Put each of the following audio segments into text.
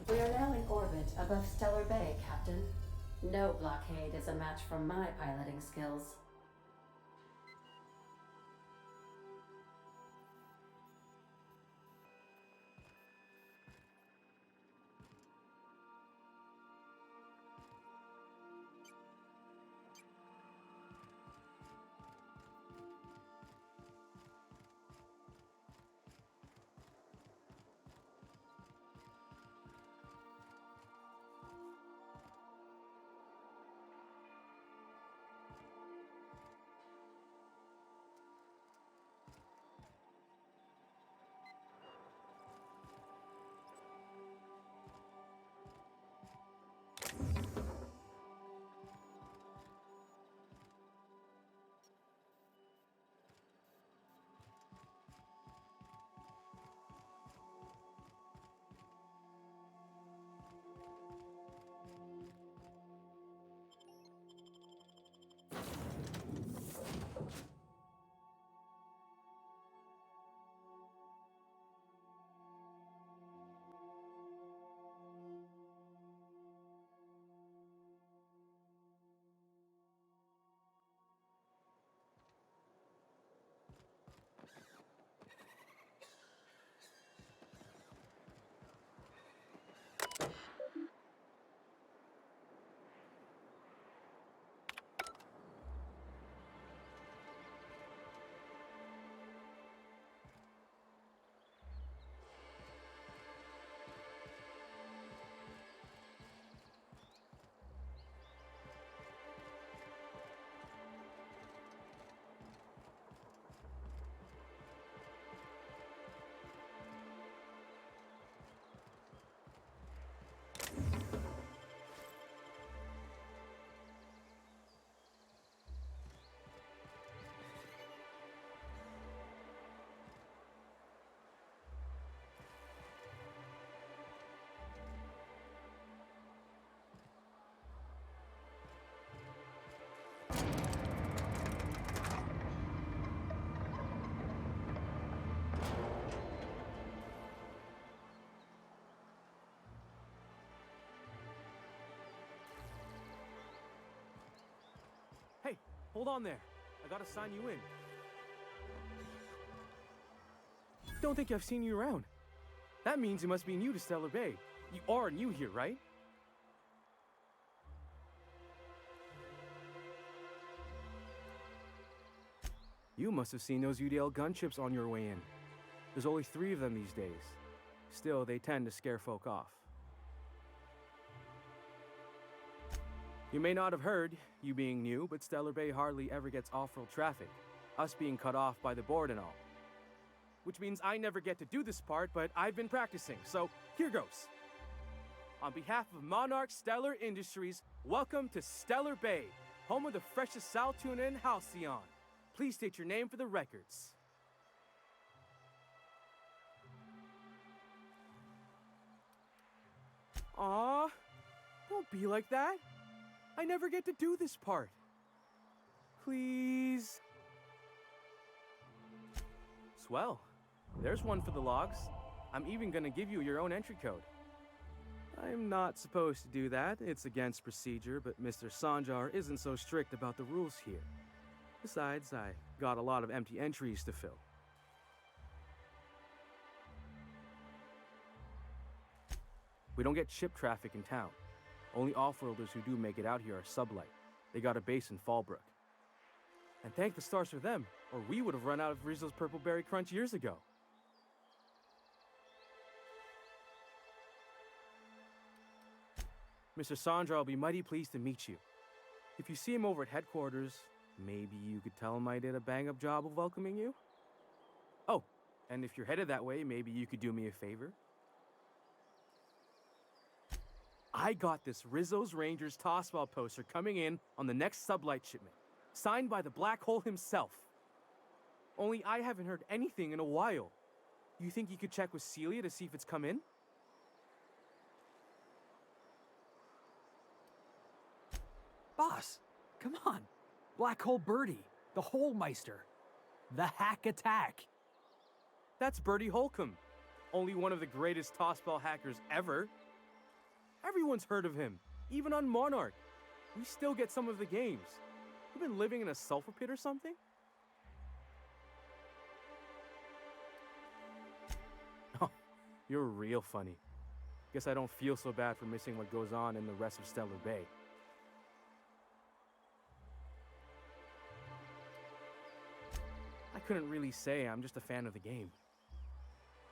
We are now in orbit above Stellar Bay, Captain. No blockade is a match for my piloting skills. Hey, hold on there. I gotta sign you in. Don't think I've seen you around. That means you must be new to Stellar Bay. You are new here, right? You must have seen those UDL gunships on your way in. There's only 3 of them these days. Still, they tend to scare folk off. You may not have heard, you being new, but Stellar Bay hardly ever gets off-road traffic, us being cut off by the board and all. Which means I never get to do this part, but I've been practicing, so here goes. On behalf of Monarch Stellar Industries, welcome to Stellar Bay, home of the freshest sal tuna in Halcyon. Please state your name for the records. Aw, don't be like that. I never get to do this part. Please. Swell. There's one for the logs. I'm even gonna give you your own entry code. I'm not supposed to do that. It's against procedure, but Mr. Sanjar isn't so strict about the rules here. Besides, I got a lot of empty entries to fill. We don't get ship traffic in town. Only off-worlders who do make it out here are sublight. They got a base in Fallbrook. And thank the stars for them, or we would have run out of Rizzo's Purple Berry Crunch years ago. Mr. Sandra will be mighty pleased to meet you. If you see him over at headquarters, maybe you could tell him I did a bang-up job of welcoming you? Oh, and if you're headed that way, maybe you could do me a favor? I got this Rizzo's Rangers tossball poster coming in on the next sublight shipment, signed by the Black Hole himself. Only I haven't heard anything in a while. You think you could check with Celia to see if it's come in? Boss, come on. Black Hole Birdie, the Hole Meister, the Hack Attack. That's Bertie Holcomb, only one of the greatest tossball hackers ever. Everyone's heard of him, even on Monarch. We still get some of the games. You been living in a sulfur pit or something? Oh, you're real funny. Guess I don't feel so bad for missing what goes on in the rest of Stellar Bay. I couldn't really say, I'm just a fan of the game.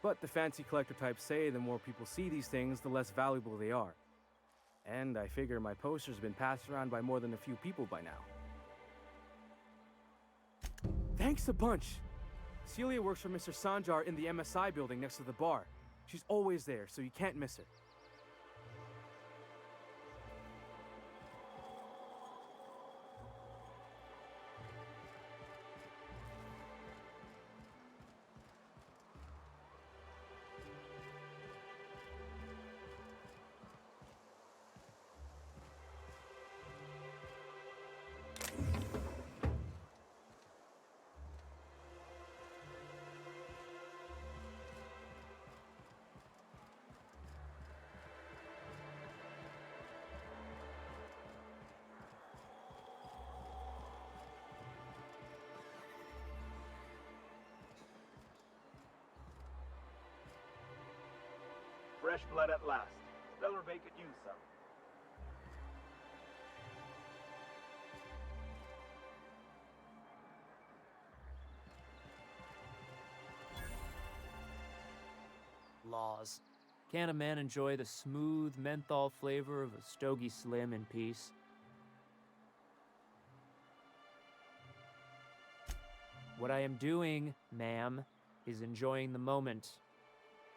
But the fancy collector types say the more people see these things, the less valuable they are. And I figure my poster's been passed around by more than a few people by now. Thanks a bunch! Celia works for Mr. Sanjar in the MSI building next to the bar. She's always there, so you can't miss her. Fresh blood at last. Stellar Bay could use some. Laws. Can a man enjoy the smooth menthol flavor of a Stogie Slim in peace? What I am doing, ma'am, is enjoying the moment.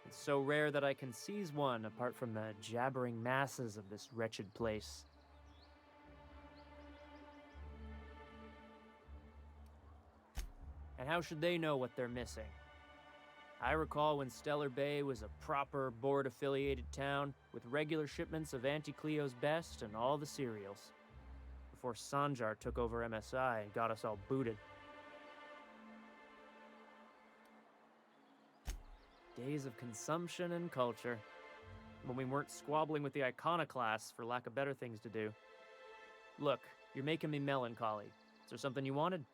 It's so rare that I can seize one apart from the jabbering masses of this wretched place. And how should they know what they're missing? I recall when Stellar Bay was a proper board-affiliated town with regular shipments of Auntie Cleo's best and all the cereals. Before Sanjar took over MSI and got us all booted. Days of consumption and culture, when we weren't squabbling with the iconoclasts for lack of better things to do. Look, you're making me melancholy. Is there something you wanted?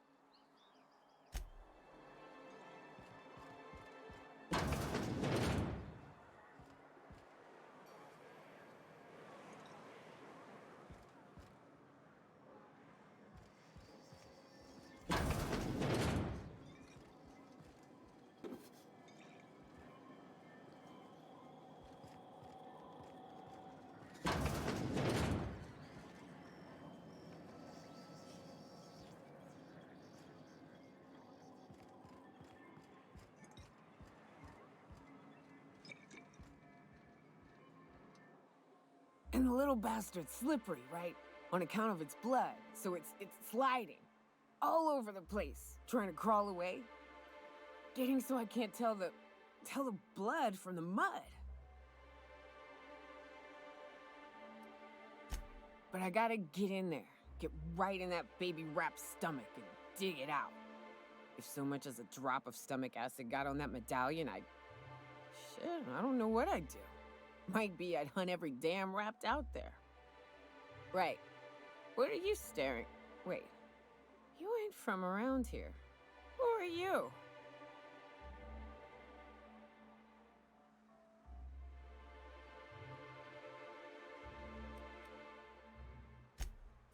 And the little bastard's slippery, right? On account of its blood, so it's sliding. All over the place, trying to crawl away. Getting so I can't tell the blood from the mud. But I gotta get in there, get right in that baby rap's stomach and dig it out. If so much as a drop of stomach acid got on that medallion, I don't know what I'd do. Might be I'd hunt every damn Wrapped out there. Right. What are you staring? Wait. You ain't from around here. Who are you?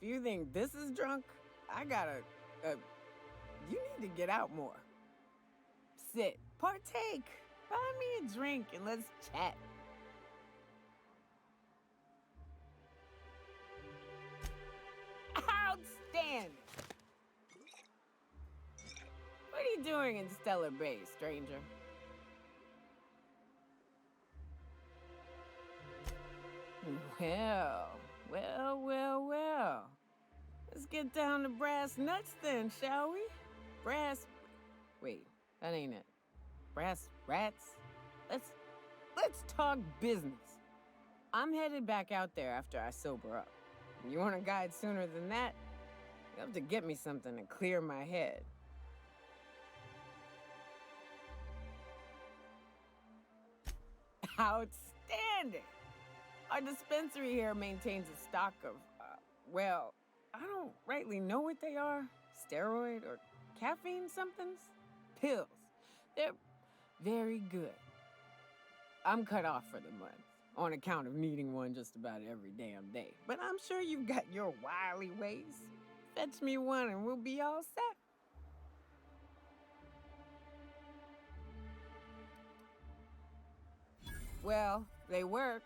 If you think this is drunk, I gotta, you need to get out more. Sit, partake, buy me a drink and let's chat. Outstanding! What are you doing in Stellar Bay, stranger? Well. Let's get down to brass nuts then, shall we? Wait, that ain't it. Brass rats? Let's talk business. I'm headed back out there after I sober up. You want a guide sooner than that? You have to get me something to clear my head. Outstanding! Our dispensary here maintains a stock of, well, I don't rightly know what they are. Steroid or caffeine somethings? Pills. They're very good. I'm cut off for the month on account of needing one just about every damn day. But I'm sure you've got your wily ways. Fetch me one and we'll be all set. Well, they work.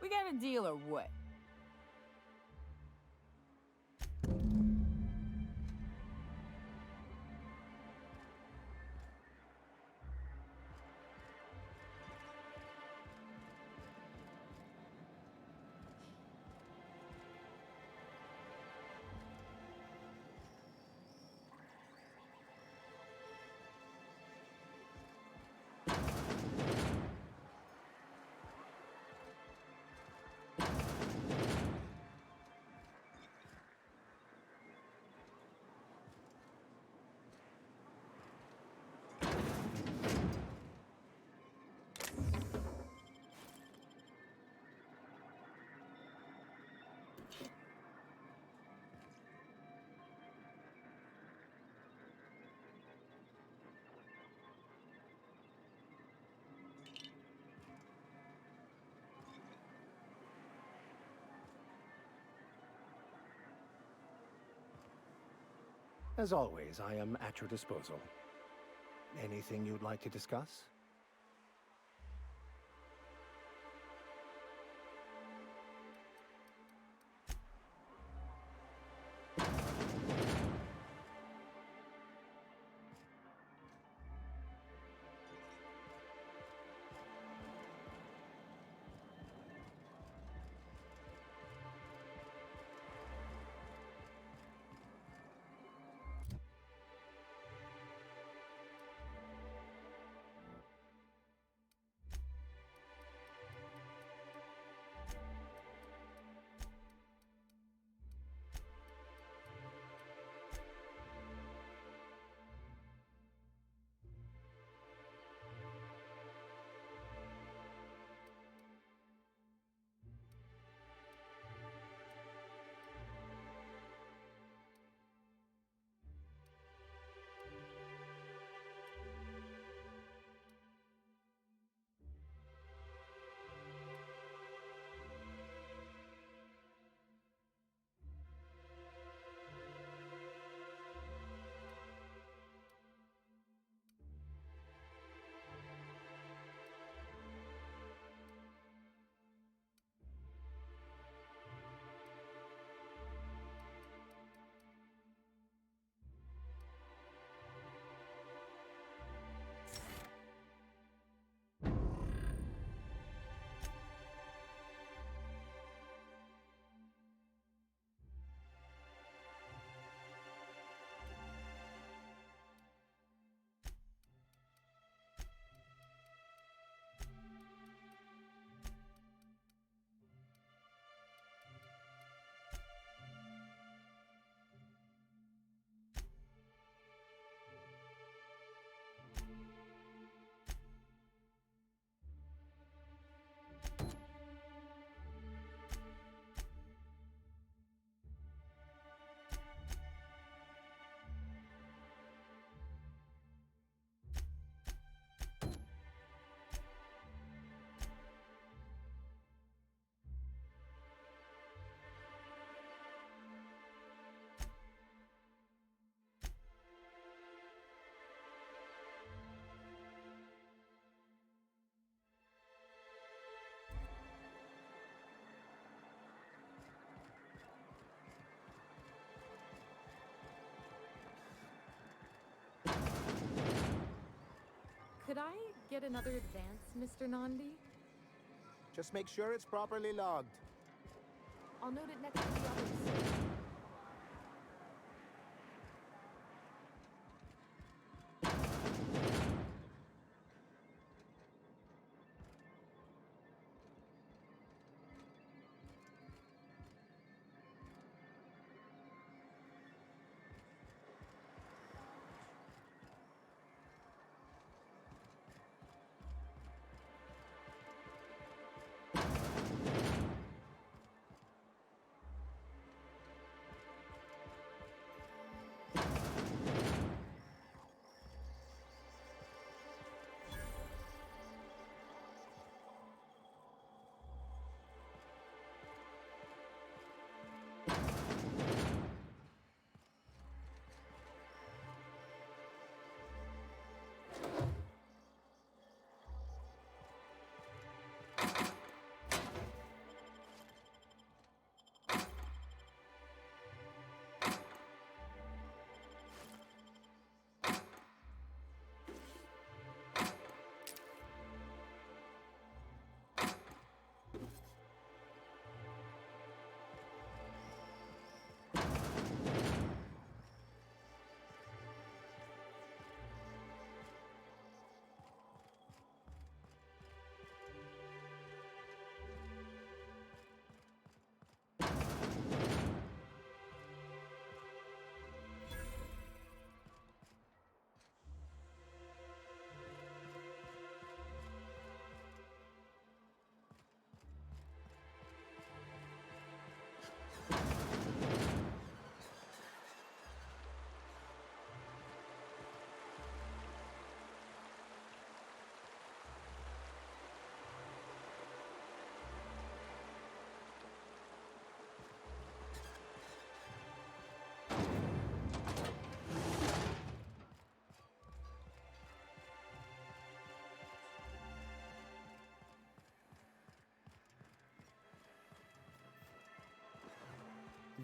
We got a deal or what? As always, I am at your disposal. Anything you'd like to discuss? Could I get another advance, Mr. Nandi? Just make sure it's properly logged. I'll note it next to the others.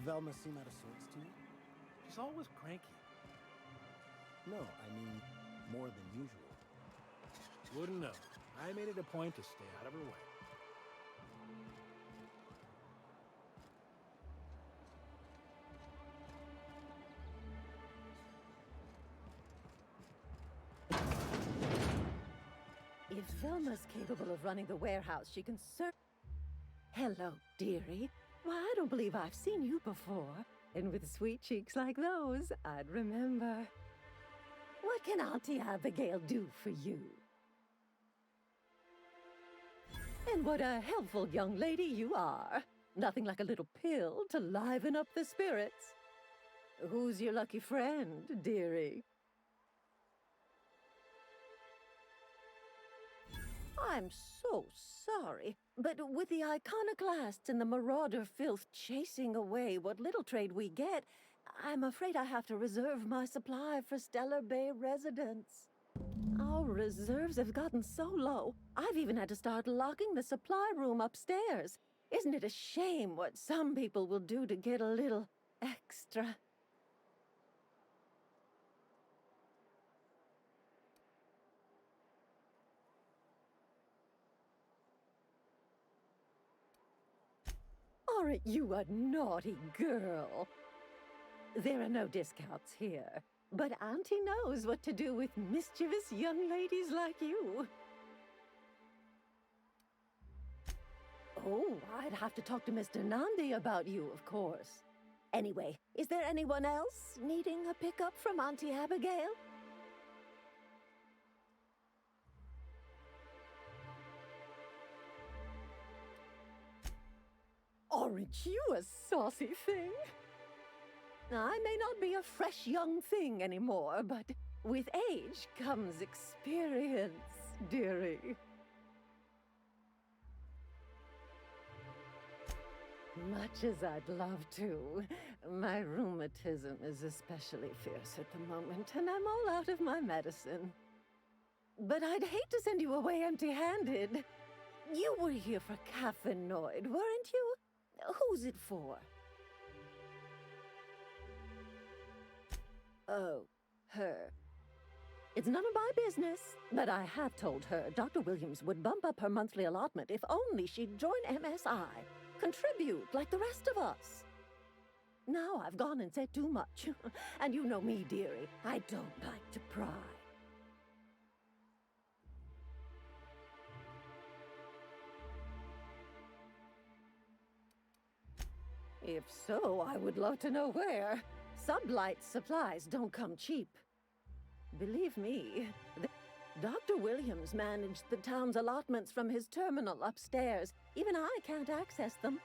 Velma seem out of sorts to you? She's always cranky. No, I mean more than usual. Wouldn't know. I made it a point to stay out of her way. If Velma's capable of running the warehouse, she can Hello, dearie. Why, I don't believe I've seen you before. And with sweet cheeks like those, I'd remember. What can Auntie Abigail do for you? And what a helpful young lady you are. Nothing like a little pill to liven up the spirits. Who's your lucky friend, dearie? I'm so sorry, but with the iconoclasts and the marauder filth chasing away what little trade we get, I'm afraid I have to reserve my supply for Stellar Bay residents. Our reserves have gotten so low, I've even had to start locking the supply room upstairs. Isn't it a shame what some people will do to get a little extra? Aren't you a naughty girl? There are no discounts here, but Auntie knows what to do with mischievous young ladies like you. Oh, I'd have to talk to Mr. Nandi about you, of course. Anyway, is there anyone else needing a pickup from Auntie Abigail? Aren't you a saucy thing? I may not be a fresh young thing anymore, but with age comes experience, dearie. Much as I'd love to, my rheumatism is especially fierce at the moment, and I'm all out of my medicine. But I'd hate to send you away empty-handed. You were here for caffeinoid, weren't you? Who's it for? Oh, her. It's none of my business, but I have told her Dr. Williams would bump up her monthly allotment if only she'd join MSI. Contribute like the rest of us. Now I've gone and said too much. And you know me, dearie. I don't like to pry. If so, I would love to know where. Sublight supplies don't come cheap. Believe me, Dr. Williams managed the town's allotments from his terminal upstairs. Even I can't access them.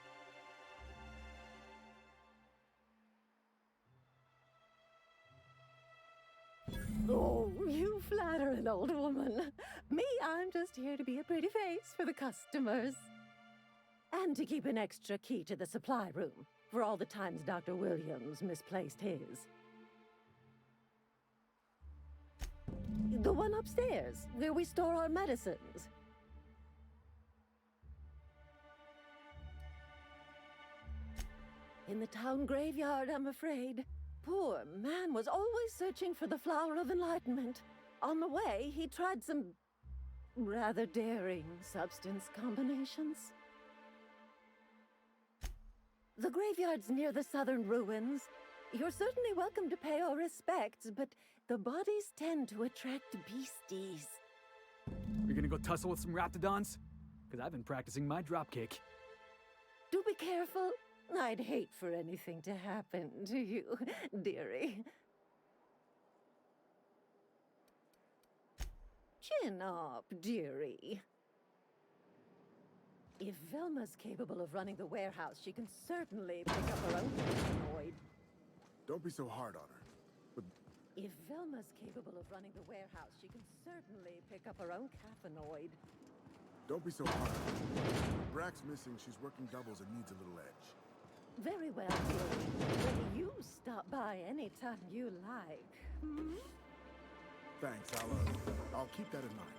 Oh, you flatter an old woman. Me, I'm just here to be a pretty face for the customers. And to keep an extra key to the supply room, for all the times Dr. Williams misplaced his. The one upstairs, where we store our medicines. In the town graveyard, I'm afraid. Poor man was always searching for the flower of enlightenment. On the way, he tried some rather daring substance combinations. The graveyard's near the southern ruins. You're certainly welcome to pay our respects, but the bodies tend to attract beasties. You're gonna go tussle with some raptidons? Because I've been practicing my dropkick. Do be careful. I'd hate for anything to happen to you, dearie. Chin up, dearie. If Velma's capable of running the warehouse, she can certainly pick up her own paranoid. Don't be so hard on her. But if Velma's capable of running the warehouse, she can certainly pick up her own caffeinoid. don't be so hard. Brack's missing, she's working doubles and needs a little edge. Very well, dearie. But you stop by anytime you like. Hmm? Thanks, I'll keep that in mind.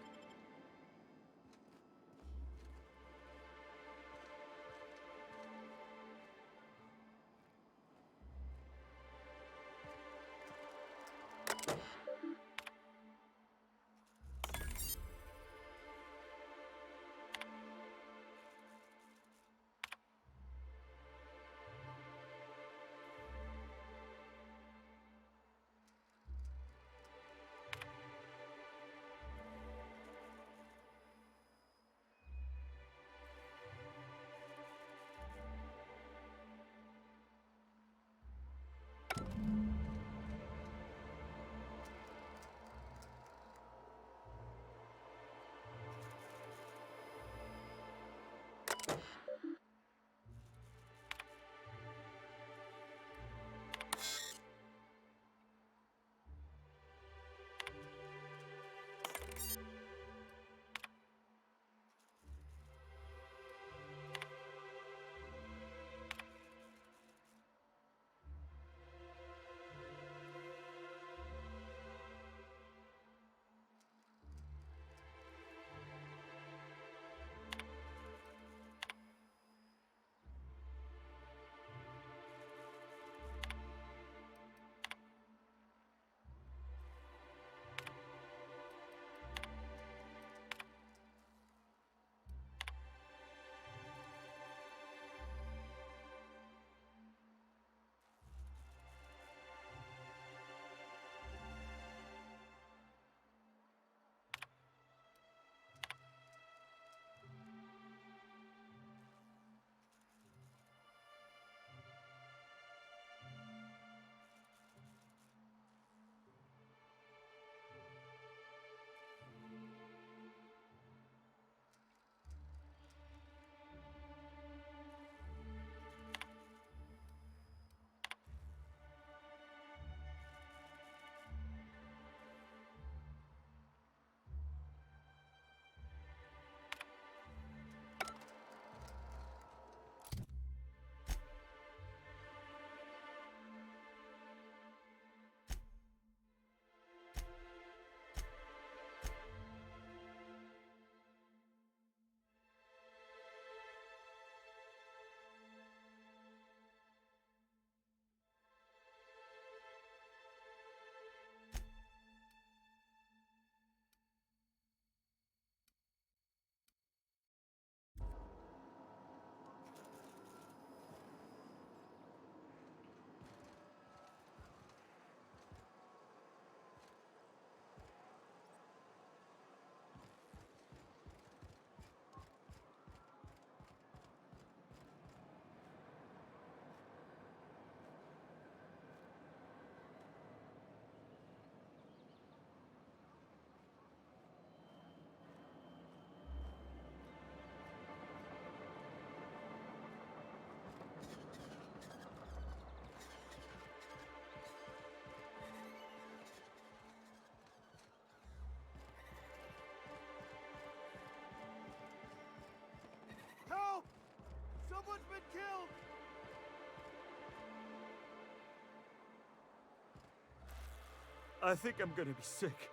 I think I'm gonna be sick.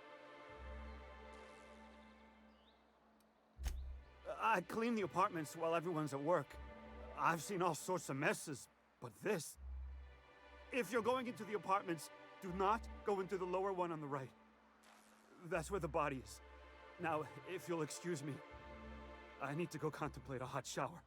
I clean the apartments while everyone's at work. I've seen all sorts of messes, but this... If you're going into the apartments, do not go into the lower one on the right. That's where the body is. Now, if you'll excuse me, I need to go contemplate a hot shower.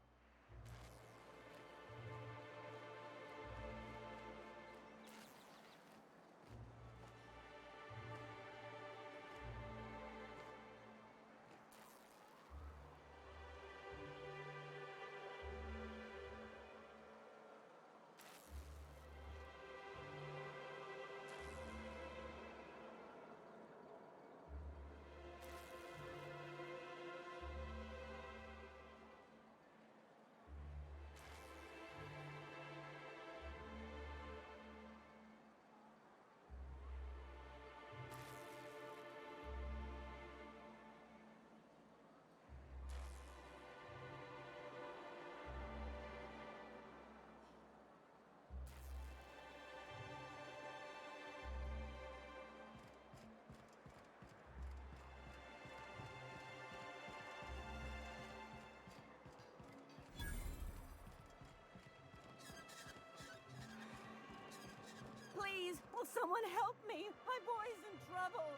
Please, will someone help me? My boy's in trouble.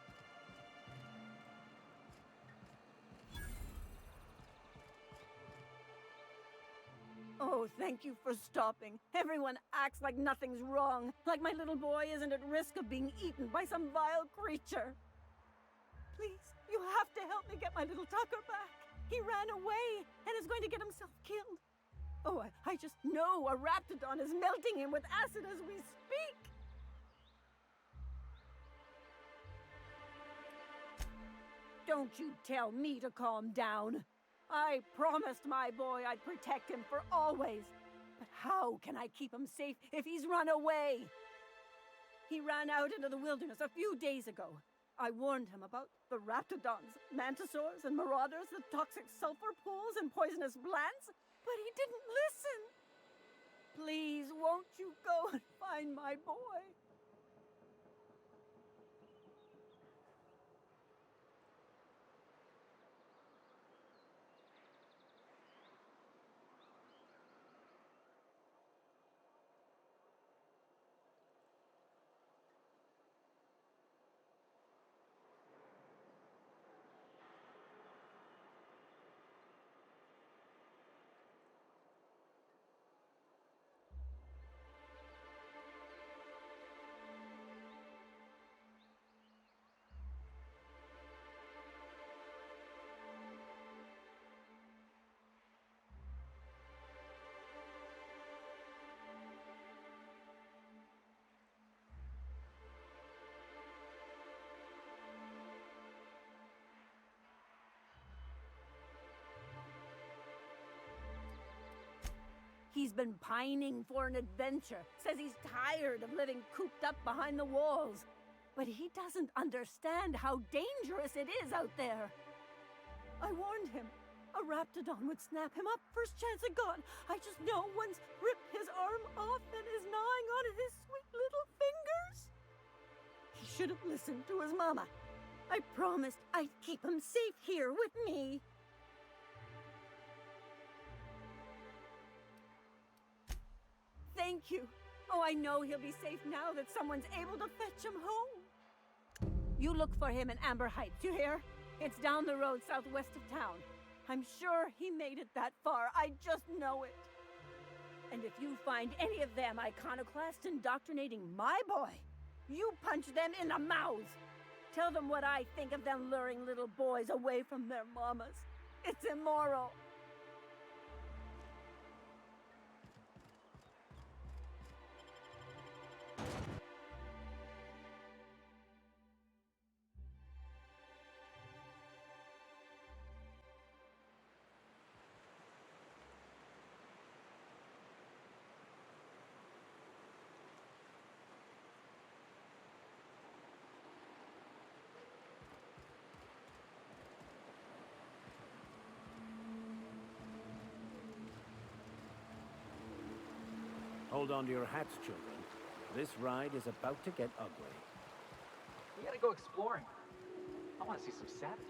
Oh, thank you for stopping. Everyone acts like nothing's wrong, like my little boy isn't at risk of being eaten by some vile creature. Please, you have to help me get my little Tucker back. He ran away and is going to get himself killed. Oh, I just know a raptidon is melting him with acid as we speak. Don't you tell me to calm down. I promised my boy I'd protect him for always. But how can I keep him safe if he's run away? He ran out into the wilderness a few days ago. I warned him about the raptidons, mantisaurs, and marauders, the toxic sulfur pools, and poisonous plants, but he didn't listen. Please, won't you go and find my boy? He's been pining for an adventure, says he's tired of living cooped up behind the walls. But he doesn't understand how dangerous it is out there. I warned him. A raptidon would snap him up first chance it got. I just know one's ripped his arm off and is gnawing on his sweet little fingers. He should have listened to his mama. I promised I'd keep him safe here with me. Thank you. Oh, I know he'll be safe now that someone's able to fetch him home. You look for him in Amber Heights, you hear? It's down the road southwest of town. I'm sure he made it that far. I just know it. And if you find any of them iconoclasts indoctrinating my boy, you punch them in the mouths. Tell them what I think of them luring little boys away from their mamas. It's immoral. Hold on to your hats, children. This ride is about to get ugly. We gotta go exploring. I want to see some savages.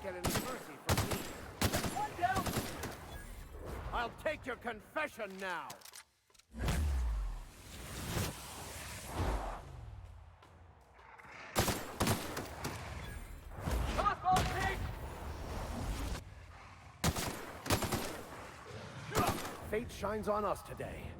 Get any mercy from me. One down! I'll take your confession now! Fate shines on us today.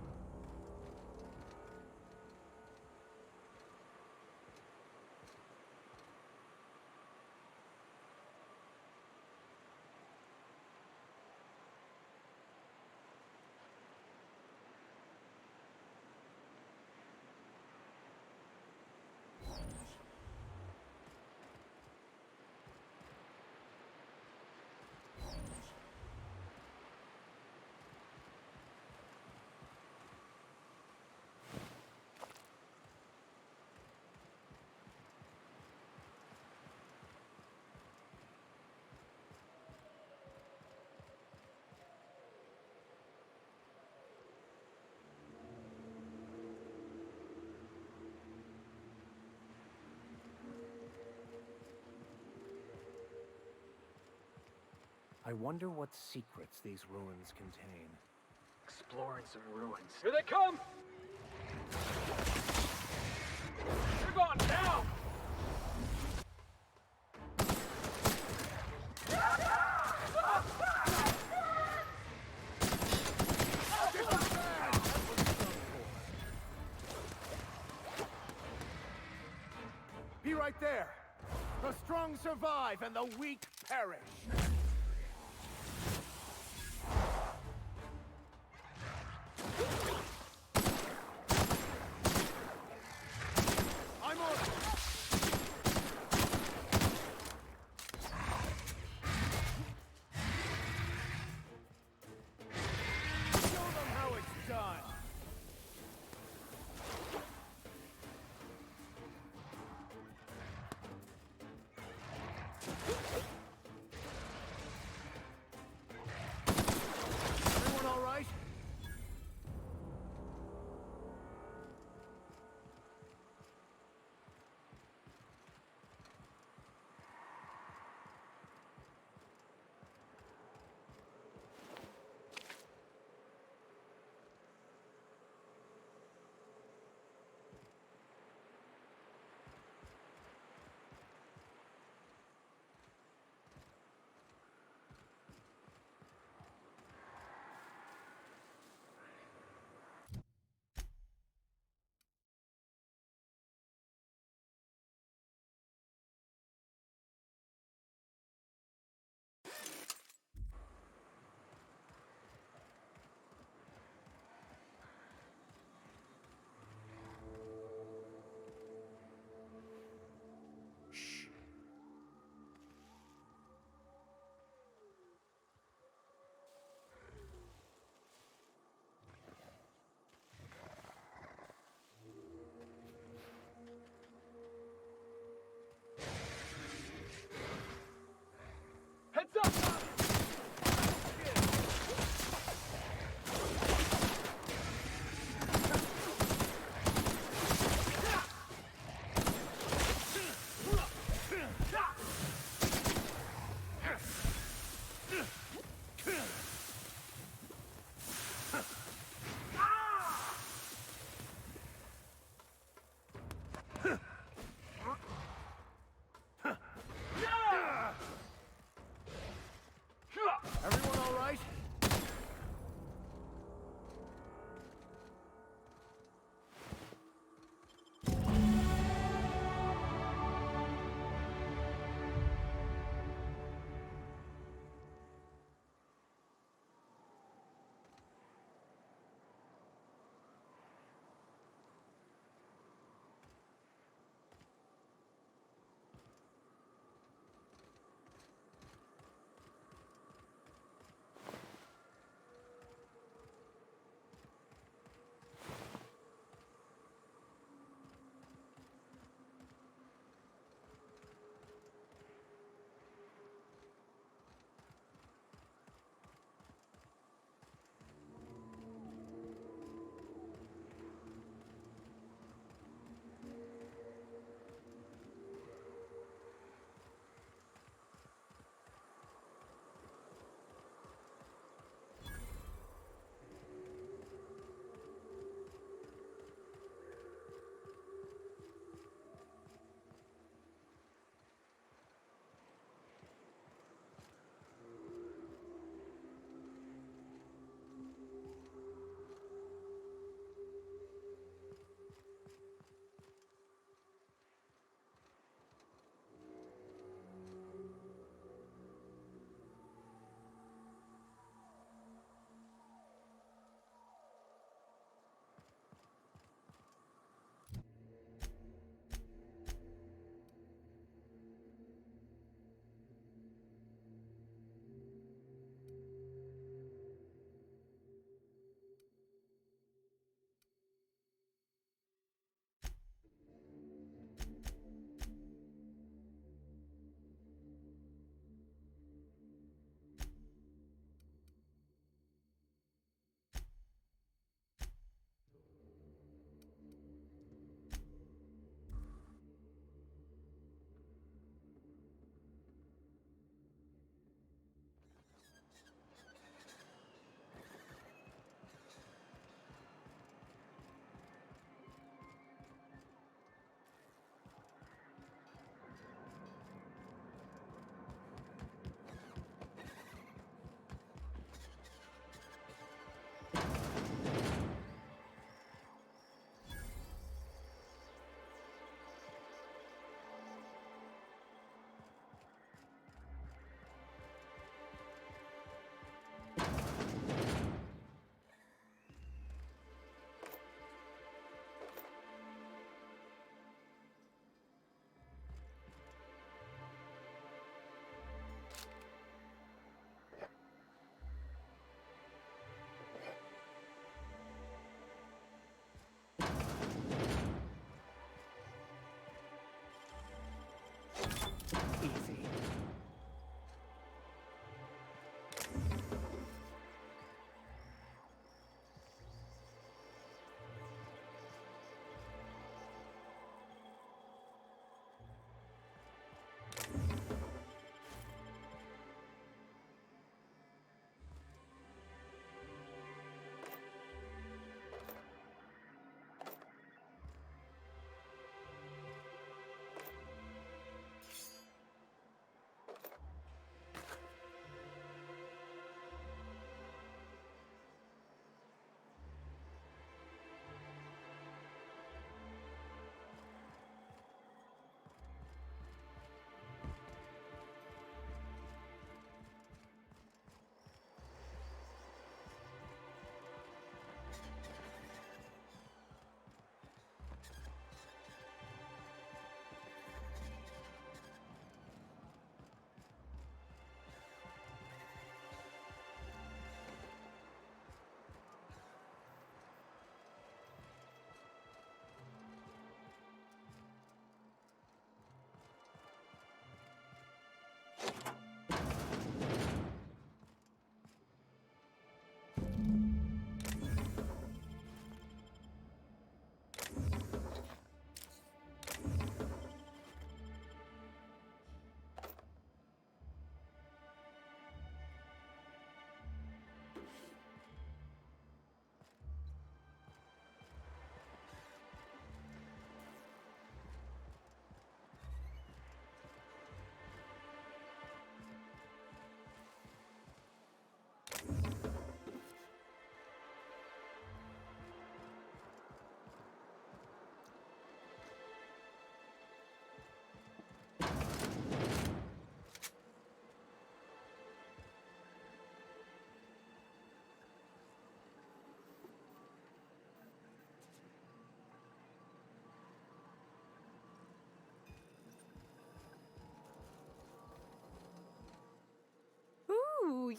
I wonder what secrets these ruins contain. Exploring some ruins. Here they come! They're going down! Be right there! The strong survive and the weak perish!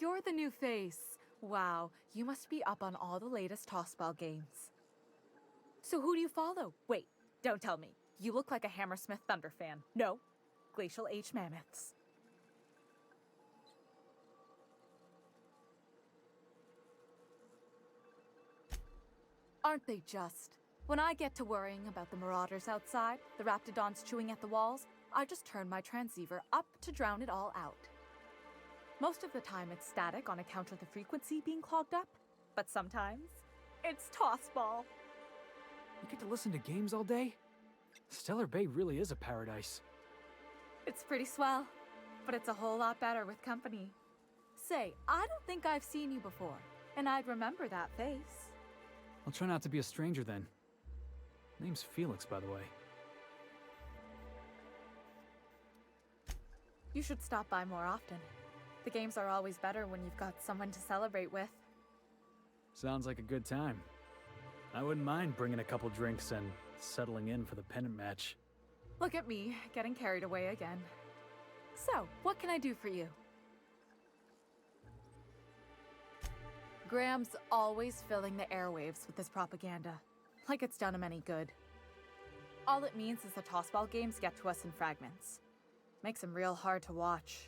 you're the new face. Wow, you must be up on all the latest tossball games. So who do you follow? Wait, don't tell me. You look like a Hammersmith Thunder fan. No, Glacial H Mammoths. Aren't they just? When I get to worrying about the marauders outside, the raptidons chewing at the walls, I just turn my transceiver up to drown it all out. Most of the time it's static on account of the frequency being clogged up, but sometimes it's tossball. You get to listen to games all day? Stellar Bay really is a paradise. It's pretty swell, but it's a whole lot better with company. Say, I don't think I've seen you before, and I'd remember that face. I'll try not to be a stranger then. Name's Felix, by the way. You should stop by more often. The games are always better when you've got someone to celebrate with. Sounds like a good time. I wouldn't mind bringing a couple drinks and settling in for the pennant match. Look at me, getting carried away again. So, what can I do for you? Graham's always filling the airwaves with this propaganda, like it's done him any good. All it means is the tossball games get to us in fragments. Makes them real hard to watch.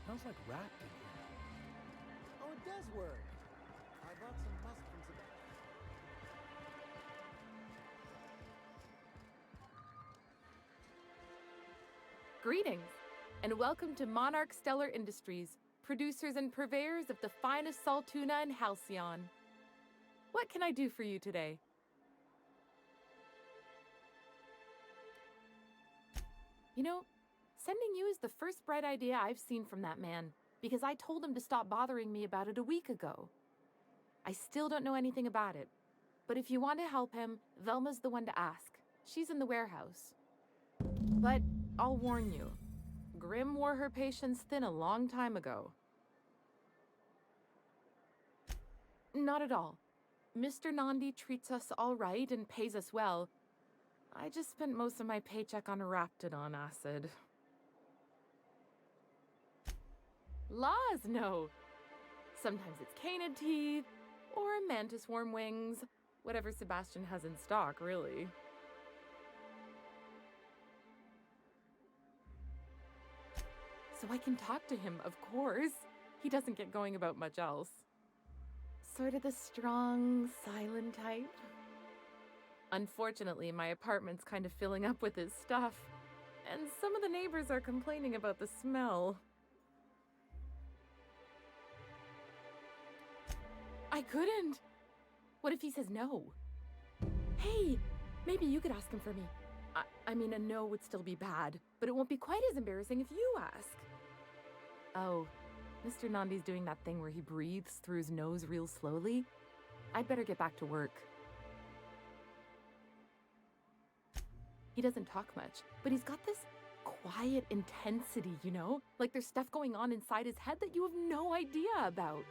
Smells like wrapped in here. Oh, it does work. I bought some musk from Greetings, and welcome to Monarch Stellar Industries, producers and purveyors of the finest salt tuna in Halcyon. What can I do for you today? You know, sending you is the first bright idea I've seen from that man, because I told him to stop bothering me about it a week ago. I still don't know anything about it, but if you want to help him, Velma's the one to ask. She's in the warehouse. But I'll warn you, Grim wore her patience thin a long time ago. Not at all. Mr. Nandi treats us all right and pays us well. I just spent most of my paycheck on raptidon acid. Laws, no. Sometimes it's canid teeth, or mantis worm wings, whatever Sebastian has in stock, really. So I can talk to him, of course. He doesn't get going about much else. Sort of the strong, silent type. Unfortunately, my apartment's kind of filling up with his stuff, and some of the neighbors are complaining about the smell. I couldn't. What if he says no? Hey, maybe you could ask him for me. I mean, a no would still be bad, but it won't be quite as embarrassing if you ask. Oh, Mr. Nandi's doing that thing where he breathes through his nose real slowly. I'd better get back to work. He doesn't talk much, but he's got this quiet intensity, you know? Like there's stuff going on inside his head that you have no idea about.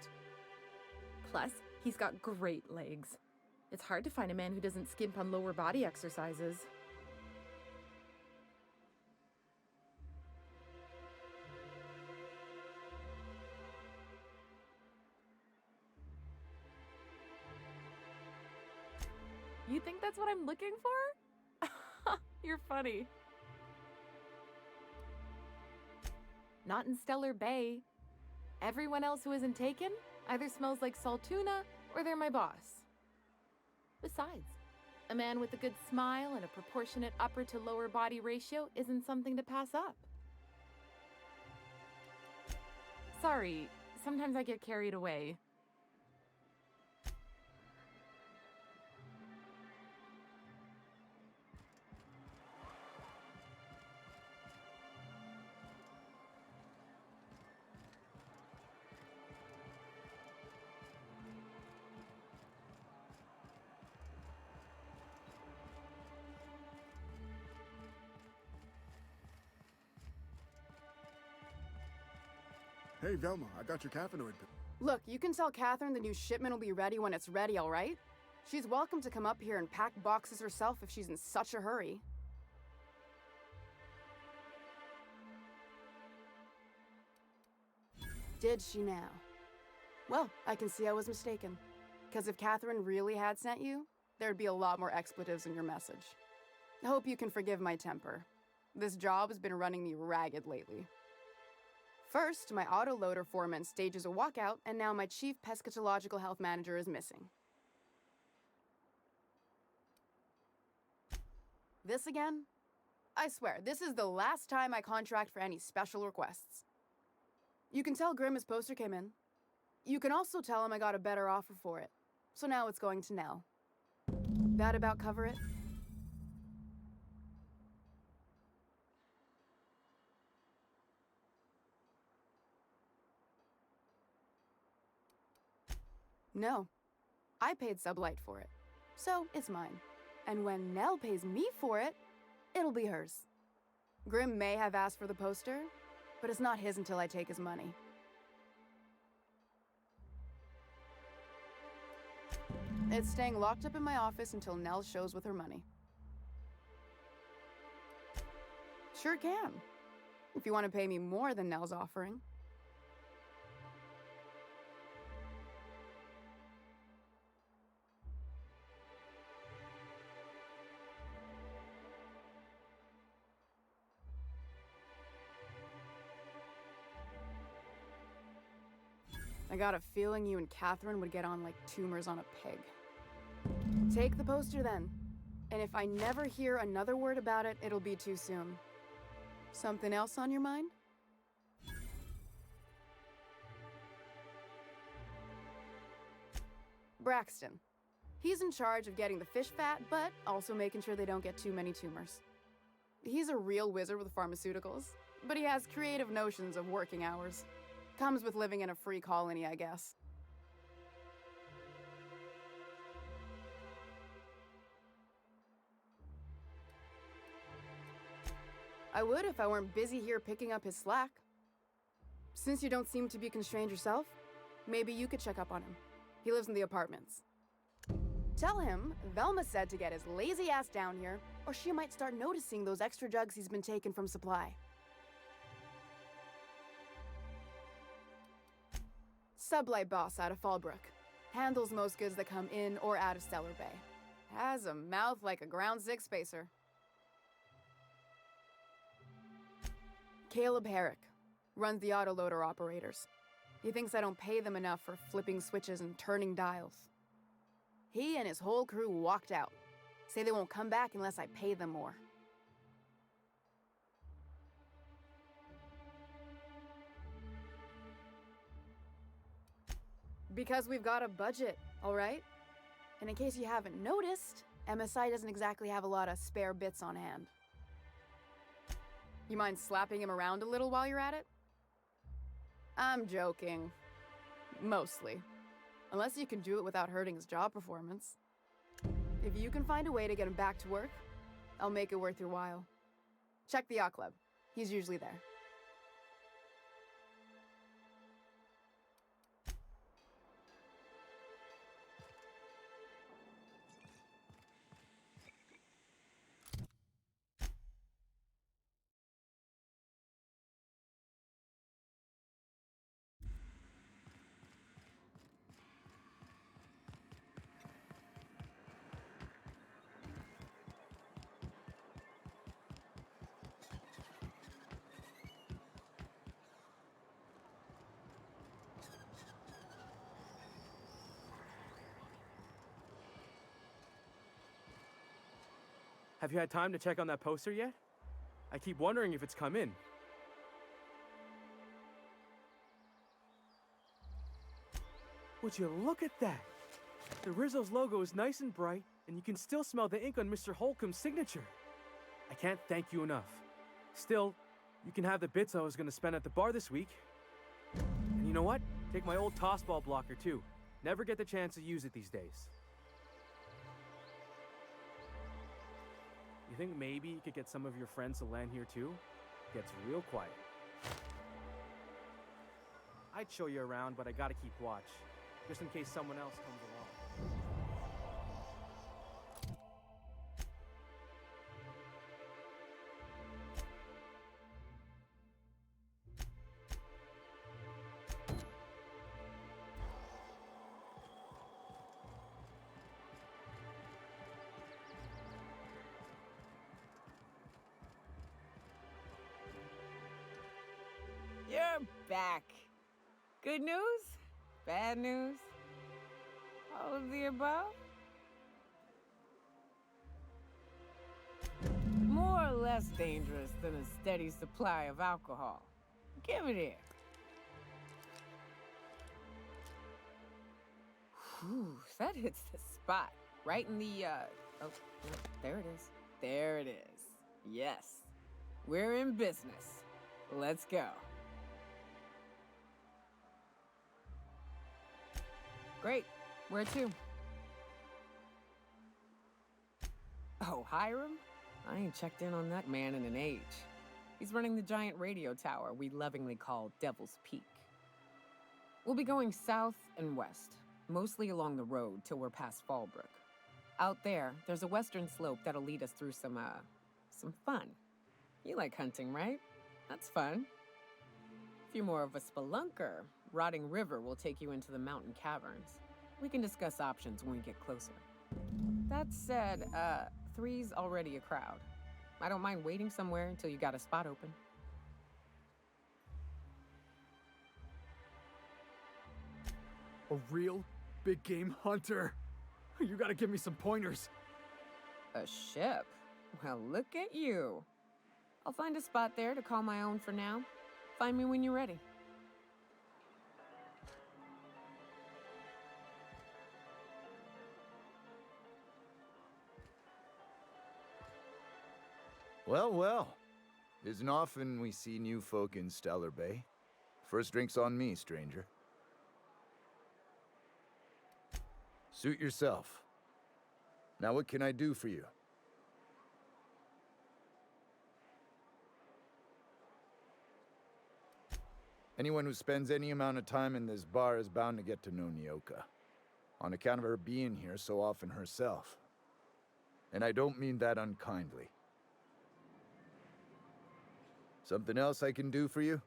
Plus, he's got great legs. It's hard to find a man who doesn't skimp on lower body exercises. You think that's what I'm looking for? You're funny. Not in Stellar Bay. Everyone else who isn't taken either smells like Saltuna or they're my boss. Besides, a man with a good smile and a proportionate upper to lower body ratio isn't something to pass up. Sorry, sometimes I get carried away. Hey, Velma, I got your caffeinoid pill. Look, you can tell Catherine the new shipment will be ready when it's ready, all right? She's welcome to come up here and pack boxes herself if she's in such a hurry. Did she now? Well, I can see I was mistaken. Because if Catherine really had sent you, there'd be a lot more expletives in your message. I hope you can forgive my temper. This job has been running me ragged lately. First, my autoloader foreman stages a walkout, and now my chief pescatological health manager is missing. This again? I swear, this is the last time I contract for any special requests. You can tell Grimm his poster came in. You can also tell him I got a better offer for it. So now it's going to Nell. That about cover it? No. I paid Sublight for it. So it's mine. And when Nell pays me for it, it'll be hers. Grimm may have asked for the poster, but it's not his until I take his money. It's staying locked up in my office until Nell shows with her money. Sure can. If you want to pay me more than Nell's offering. I got a feeling you and Catherine would get on like tumors on a pig. Take the poster then. And if I never hear another word about it, it'll be too soon. Something else on your mind? Braxton. He's in charge of getting the fish fat, but also making sure they don't get too many tumors. He's a real wizard with pharmaceuticals, but he has creative notions of working hours. Comes with living in a free colony, I guess. I would if I weren't busy here picking up his slack. Since you don't seem to be constrained yourself, maybe you could check up on him. He lives in the apartments. Tell him Velma said to get his lazy ass down here, or she might start noticing those extra jugs he's been taking from supply. Sublight boss out of Fallbrook. Handles most goods that come in or out of Stellar Bay. Has a mouth like a ground six spacer. Caleb Herrick. Runs the autoloader operators. He thinks I don't pay them enough for flipping switches and turning dials. He and his whole crew walked out. Say they won't come back unless I pay them more. Because we've got a budget, all right? And in case you haven't noticed, MSI doesn't exactly have a lot of spare bits on hand. You mind slapping him around a little while you're at it? I'm joking. Mostly. Unless you can do it without hurting his job performance. If you can find a way to get him back to work, I'll make it worth your while. Check the yacht club. He's usually there. Have you had time to check on that poster yet? I keep wondering if it's come in. Would you look at that? The Rizzo's logo is nice and bright, and you can still smell the ink on Mr. Holcomb's signature. I can't thank you enough. Still, you can have the bits I was going to spend at the bar this week. And you know what? Take my old tossball blocker too. Never get the chance to use it these days. You think maybe you could get some of your friends to land here too? Gets real quiet. I'd show you around, but I gotta keep watch, just in case someone else comes along. You're back. Good news? Bad news? All of the above? More or less dangerous than a steady supply of alcohol. Give it here. Whew, that hits the spot. Right in the, oh, no, there it is. There it is. Yes. We're in business. Let's go. Great. Where to? Oh, Hiram? I ain't checked in on that man in an age. He's running the giant radio tower we lovingly call Devil's Peak. We'll be going south and west, mostly along the road till we're past Fallbrook. Out there, there's a western slope that'll lead us through some fun. You like hunting, right? That's fun. If you're more of a spelunker, Rotting River will take you into the mountain caverns. We can discuss options when we get closer. That said, 3's already a crowd. I don't mind waiting somewhere until you got a spot open. A real big game hunter. You gotta give me some pointers. A ship? Well, look at you. I'll find a spot there to call my own for now. Find me when you're ready. Well, well. Isn't often we see new folk in Stellar Bay. First drink's on me, stranger. Suit yourself. Now what can I do for you? Anyone who spends any amount of time in this bar is bound to get to know Nyoka, on account of her being here so often herself. And I don't mean that unkindly. Something else I can do for you?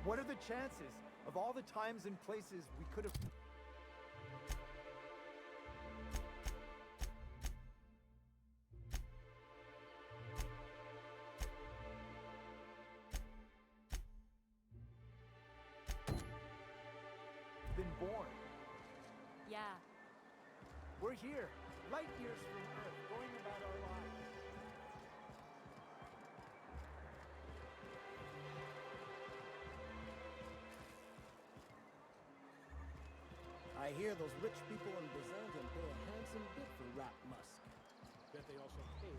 What are the chances of all the times and places we could have... been born? Yeah. We're here, light years from Earth, going about our lives. I hear those rich people in Byzantium pay a handsome bit for rat musk. Bet they also pay.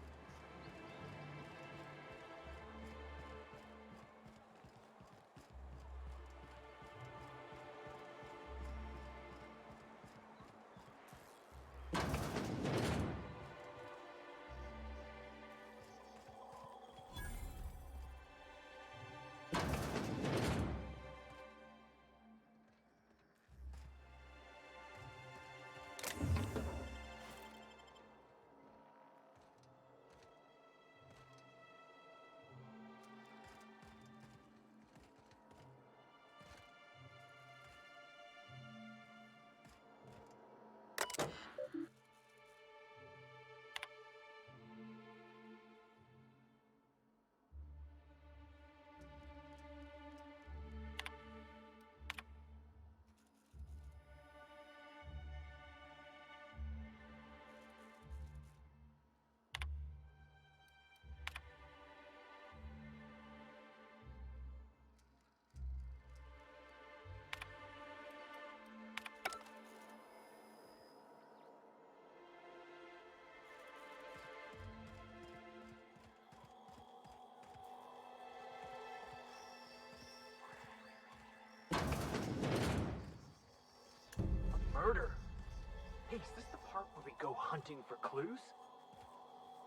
go hunting for clues?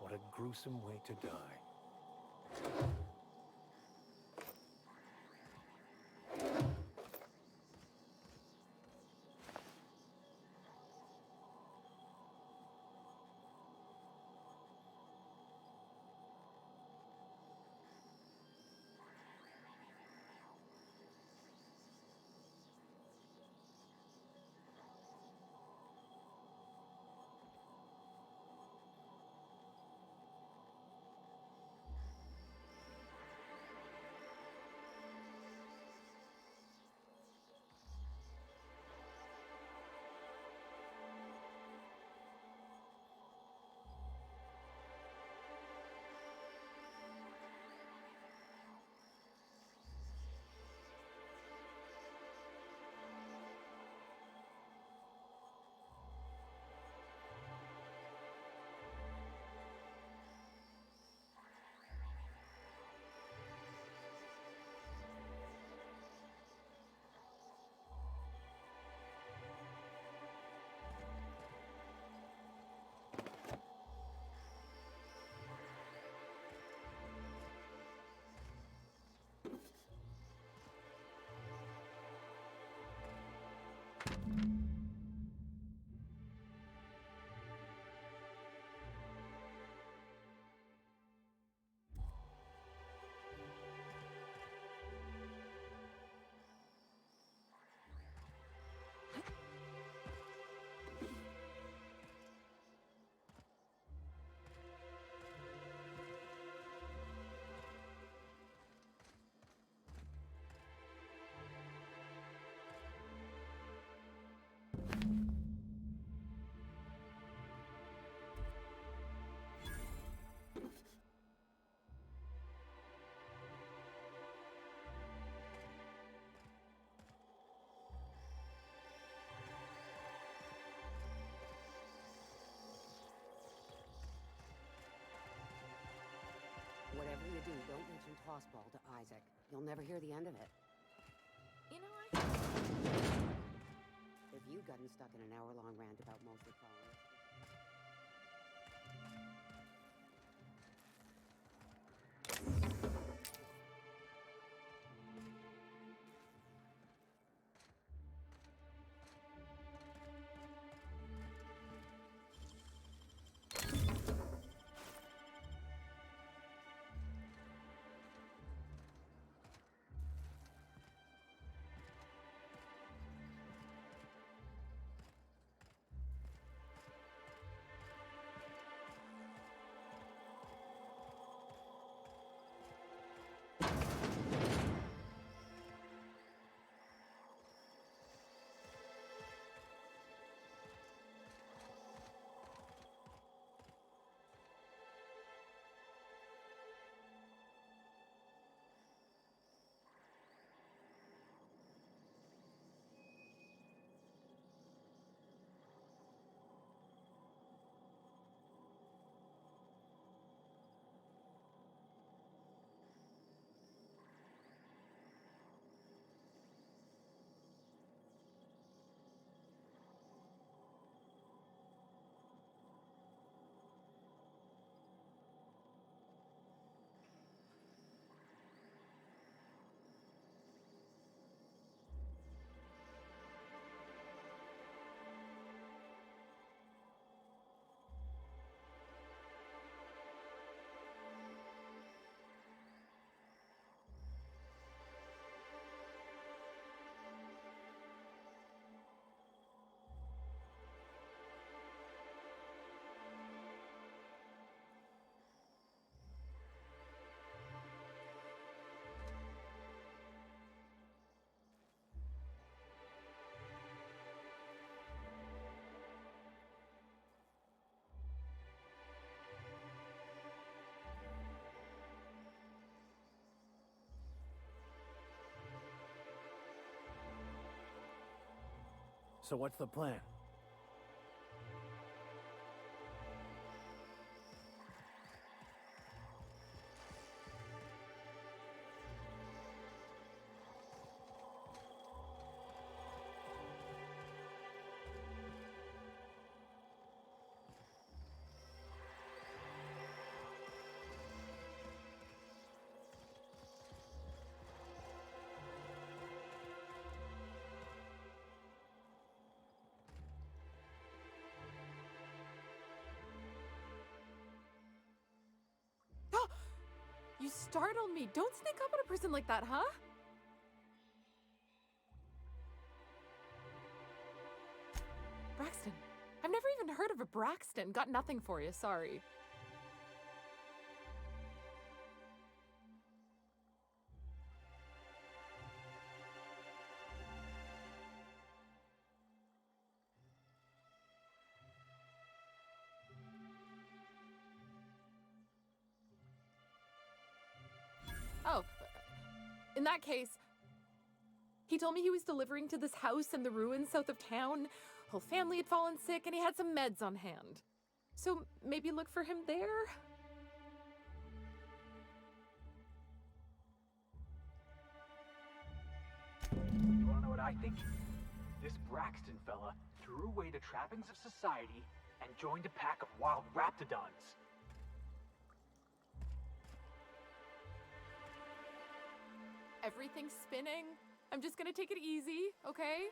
What a gruesome way to die. Whatever you do, don't mention tossball to Isaac. You'll never hear the end of it. You know, If you'd gotten stuck in an hour-long rant about mostly followers... So what's the plan? startled me. Don't sneak up on a person like that, huh? Braxton. I've never even heard of a Braxton. Got nothing for you, sorry. Oh, in that case, he told me he was delivering to this house in the ruins south of town. Whole family had fallen sick and he had some meds on hand. So maybe look for him there? You wanna know what I think? This Braxton fella threw away the trappings of society and joined a pack of wild raptidons. Everything's spinning. I'm just gonna take it easy, okay?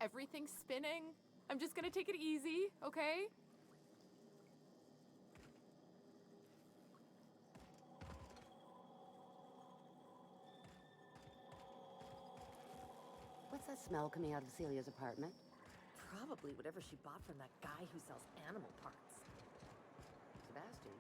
Everything's spinning. I'm just gonna take it easy, okay? What's that smell coming out of Celia's apartment? Probably whatever she bought from that guy who sells animal parts. Sebastian.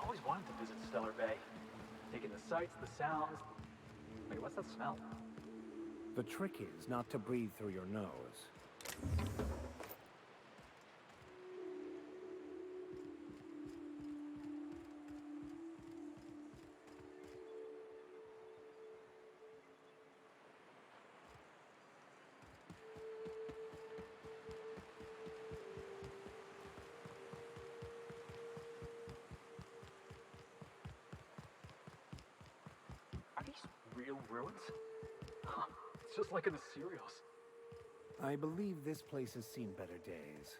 Always wanted to visit Stellar Bay. Taking the sights, the sounds. Wait, what's that smell? The trick is not to breathe through your nose. Are these real ruins? Huh, it's just like in the serials. I believe this place has seen better days.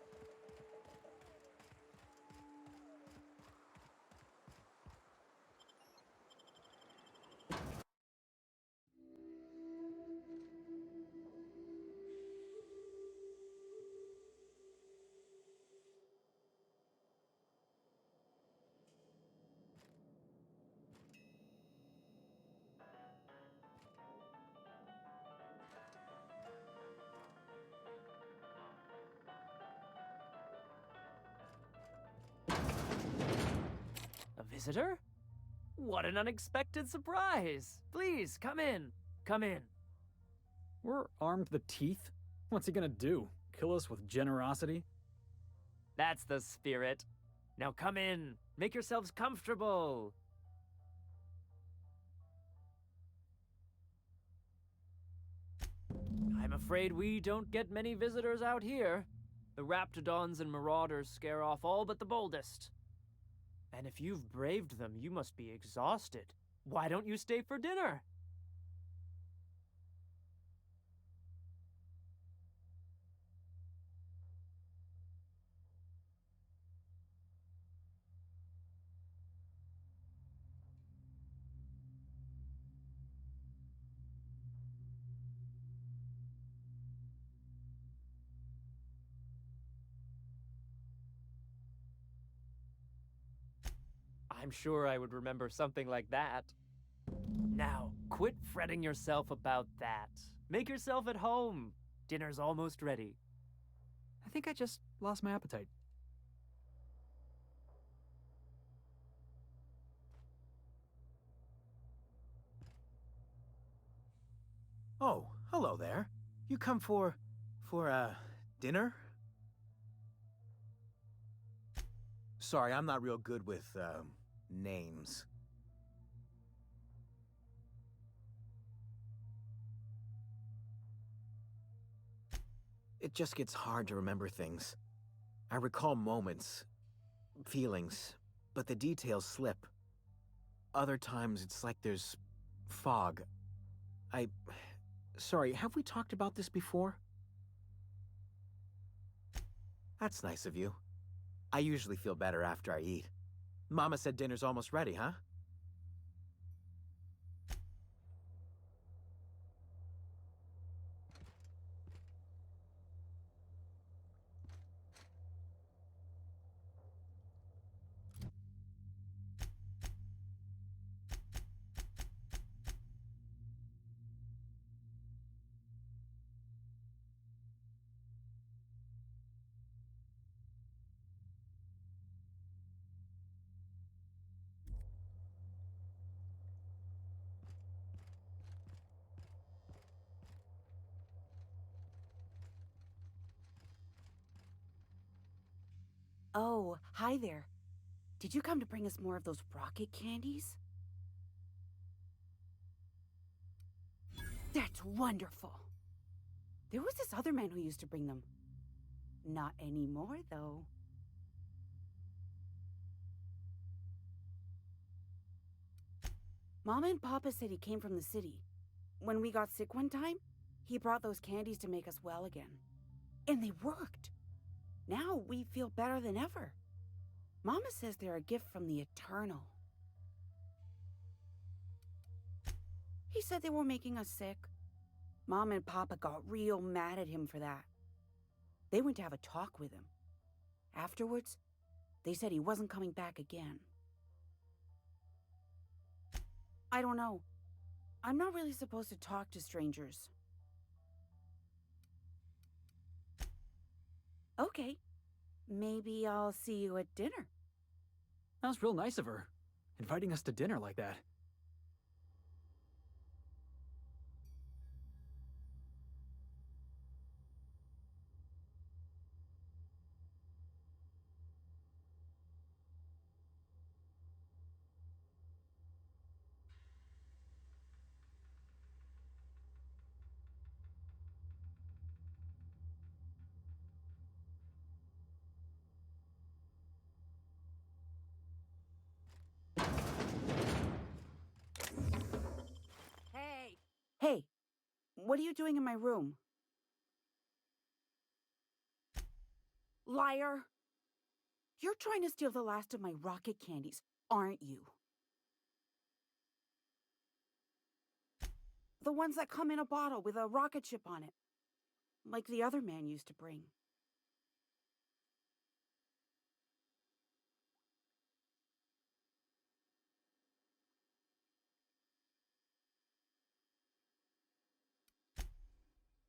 A visitor? What an unexpected surprise! Please, come in. Come in. We're armed to the teeth? What's he gonna do? Kill us with generosity? That's the spirit. Now come in. Make yourselves comfortable. I'm afraid we don't get many visitors out here. The Raptidons and Marauders scare off all but the boldest. And if you've braved them, you must be exhausted. Why don't you stay for dinner? I'm sure I would remember something like that. Now, quit fretting yourself about that. Make yourself at home. Dinner's almost ready. I think I just lost my appetite. Oh, hello there. You come for dinner? Sorry, I'm not real good with, names. It just gets hard to remember things. I recall moments, feelings, but the details slip. Other times it's like there's fog. Sorry, have we talked about this before? That's nice of you. I usually feel better after I eat. Mama said dinner's almost ready, huh? Oh, hi there. Did you come to bring us more of those rocket candies? That's wonderful. There was this other man who used to bring them. Not anymore, though. Mama and Papa said he came from the city. When we got sick one time, he brought those candies to make us well again. And they worked. Now we feel better than ever. Mama says they're a gift from the Eternal. He said they were making us sick. Mom and Papa got real mad at him for that. They went to have a talk with him. Afterwards, they said he wasn't coming back again. I don't know. I'm not really supposed to talk to strangers. Okay. Maybe I'll see you at dinner. That was real nice of her, inviting us to dinner like that. Hey, what are you doing in my room? Liar! You're trying to steal the last of my rocket candies, aren't you? The ones that come in a bottle with a rocket ship on it. Like the other man used to bring.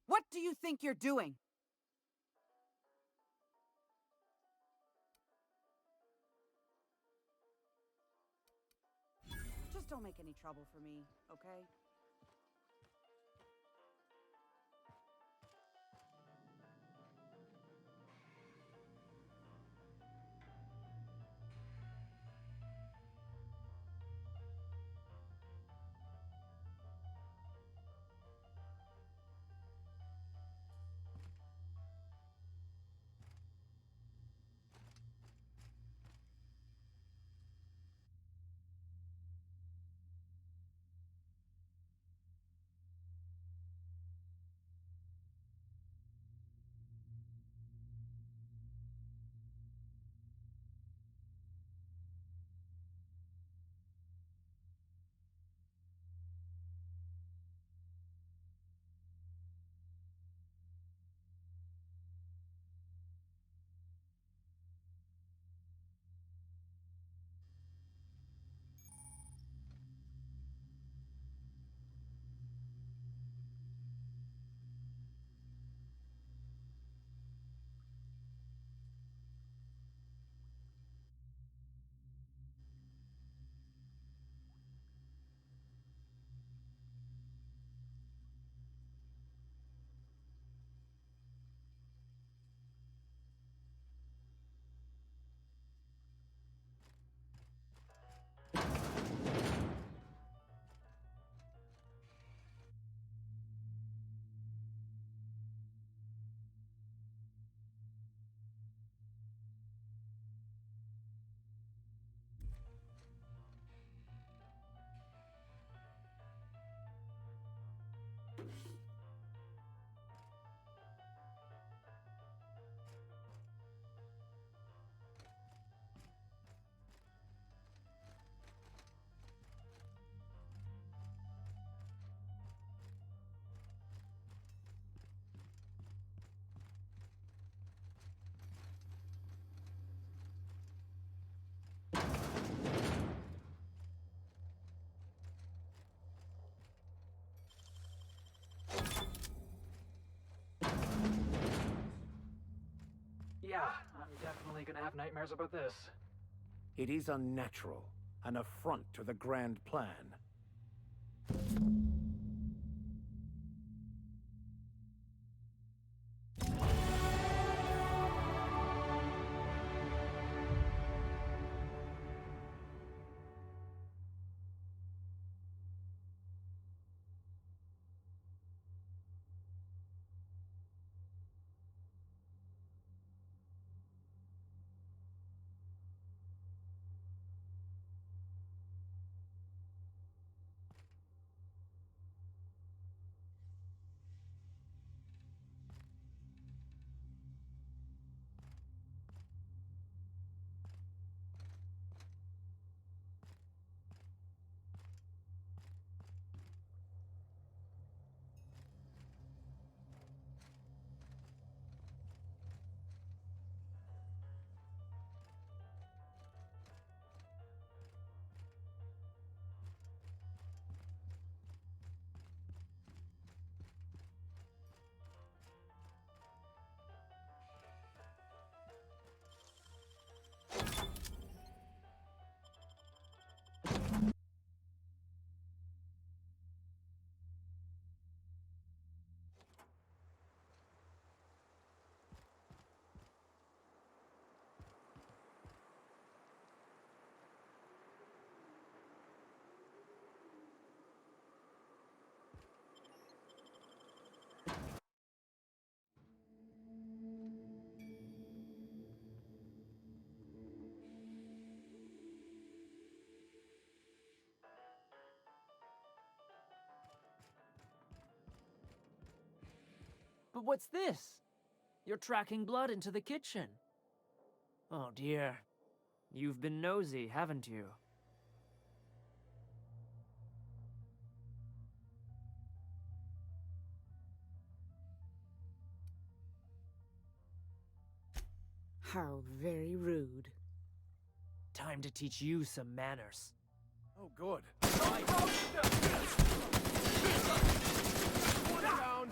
What do you think you're doing? Just don't make any trouble for me, okay? Yeah, I'm definitely gonna have nightmares about this. It is unnatural, an affront to the grand plan. But what's this? You're tracking blood into the kitchen. Oh dear. You've been nosy, haven't you? How very rude. Time to teach you some manners. Oh, good. One down.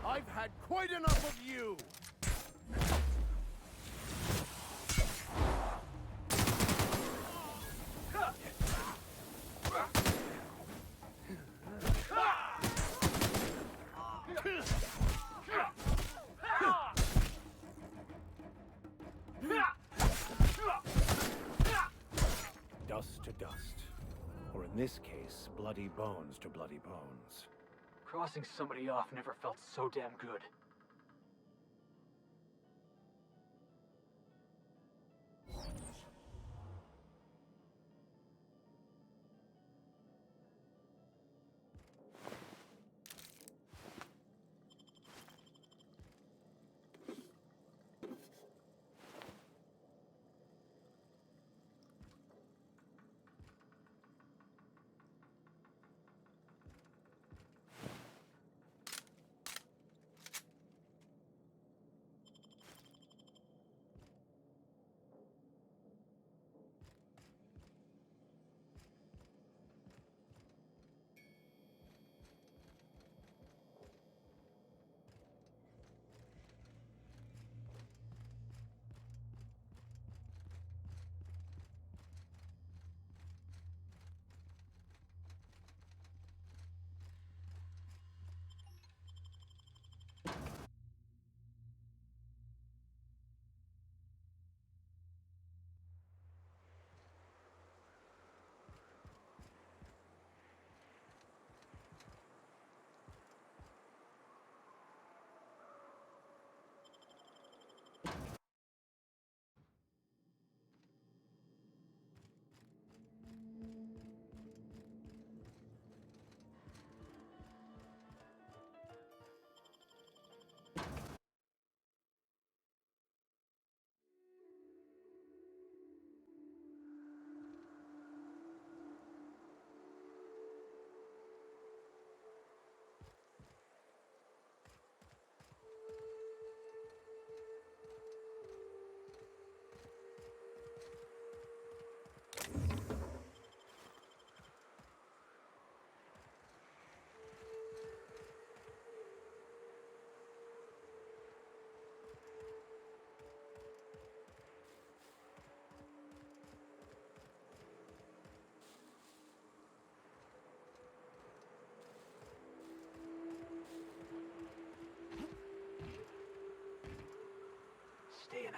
I've had quite enough of you. Dust to dust. Or in this case, bloody bones to bloody bones. Crossing somebody off never felt so damn good.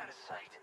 out of sight.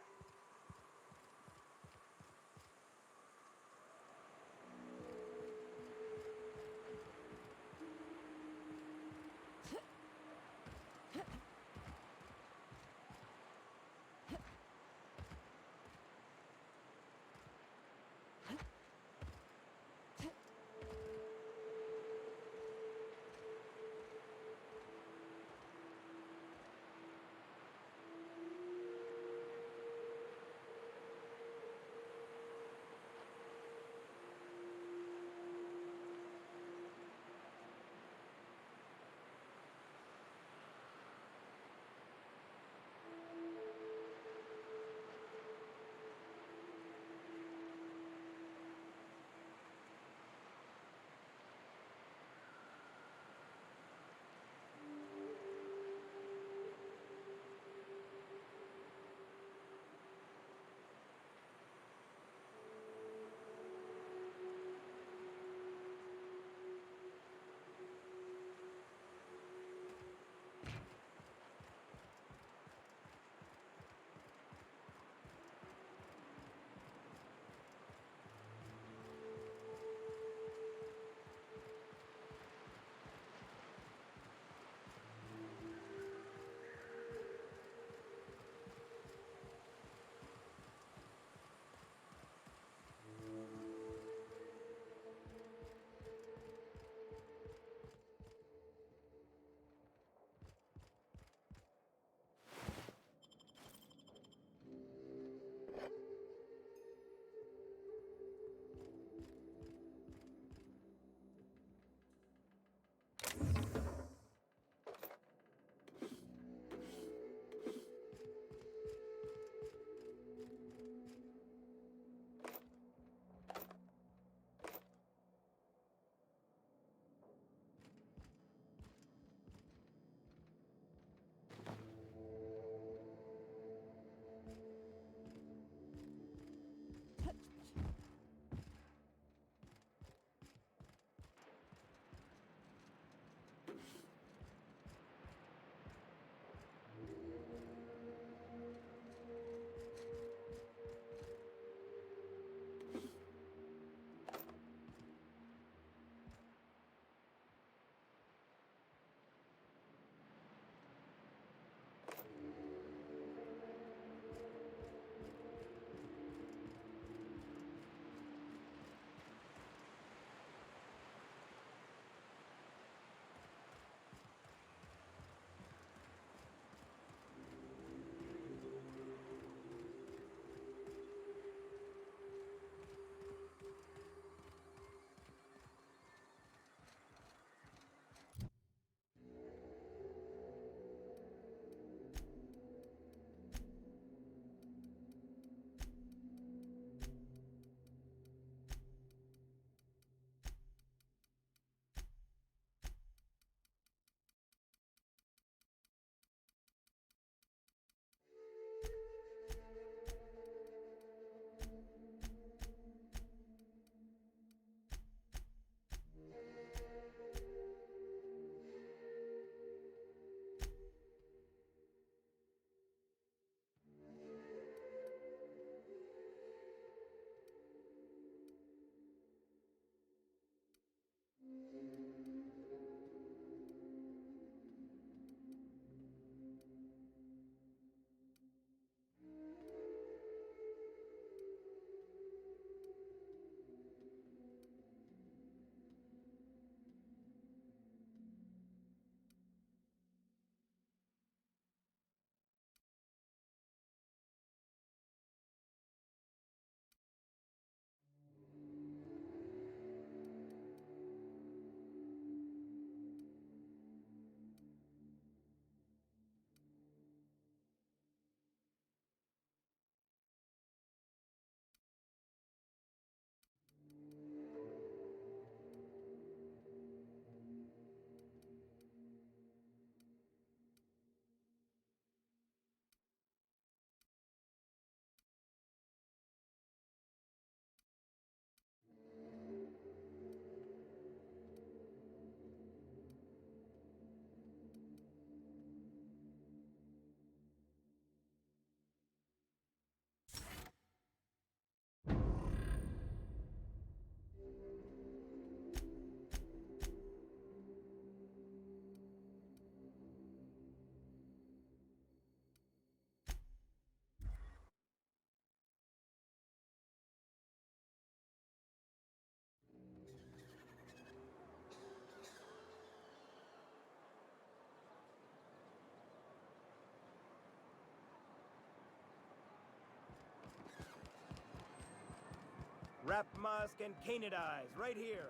Rap Musk and Canadize, right here.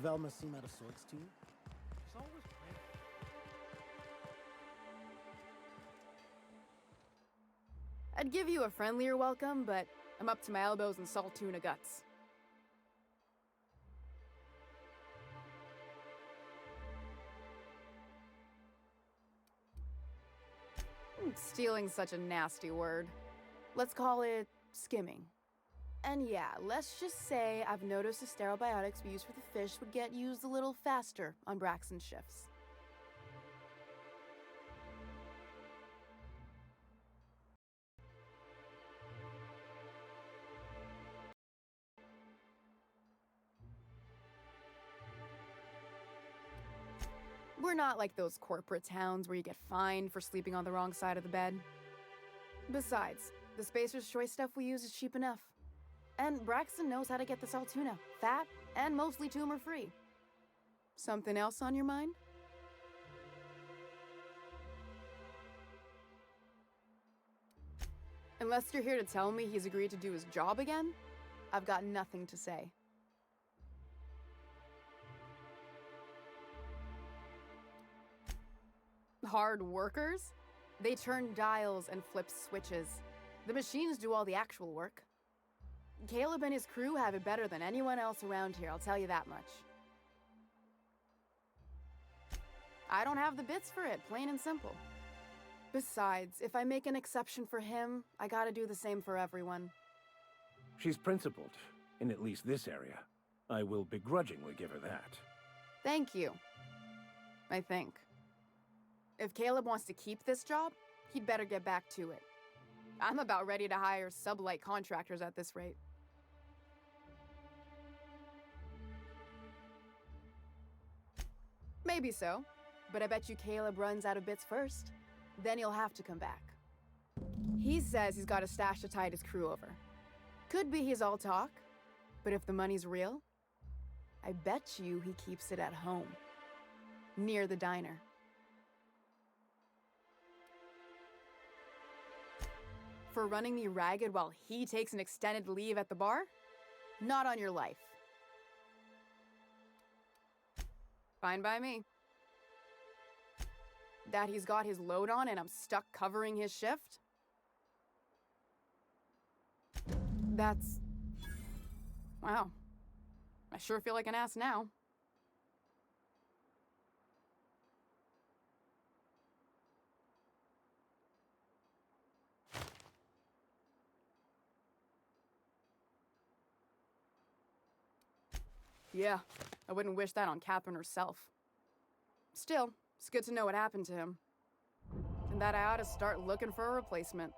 Velma seem out of sorts to you? She's always playing. I'd give you a friendlier welcome, but I'm up to my elbows in salt tuna guts. Stealing's such a nasty word. Let's call it skimming. And yeah, let's just say I've noticed the sterile biotics we use for the fish would get used a little faster on Braxton's shifts. We're not like those corporate towns where you get fined for sleeping on the wrong side of the bed. Besides, the Spacer's Choice stuff we use is cheap enough. And Braxton knows how to get the salt tuna, fat and mostly tumor-free. Something else on your mind? Unless you're here to tell me he's agreed to do his job again, I've got nothing to say. Hard workers? They turn dials and flip switches. The machines do all the actual work. Caleb and his crew have it better than anyone else around here, I'll tell you that much. I don't have the bits for it, plain and simple. Besides, if I make an exception for him, I gotta do the same for everyone. She's principled, in at least this area. I will begrudgingly give her that. Thank you. I think. If Caleb wants to keep this job, he'd better get back to it. I'm about ready to hire sublight contractors at this rate. Maybe so, but I bet you Caleb runs out of bits first. Then he'll have to come back. He says he's got a stash to tide his crew over. Could be he's all talk, but if the money's real, I bet you he keeps it at home, near the diner. For running me ragged while he takes an extended leave at the bar? Not on your life. Fine by me. That he's got his load on and I'm stuck covering his shift? That's... wow. I sure feel like an ass now. Yeah, I wouldn't wish that on Catherine herself. Still, it's good to know what happened to him. And that I ought to start looking for a replacement.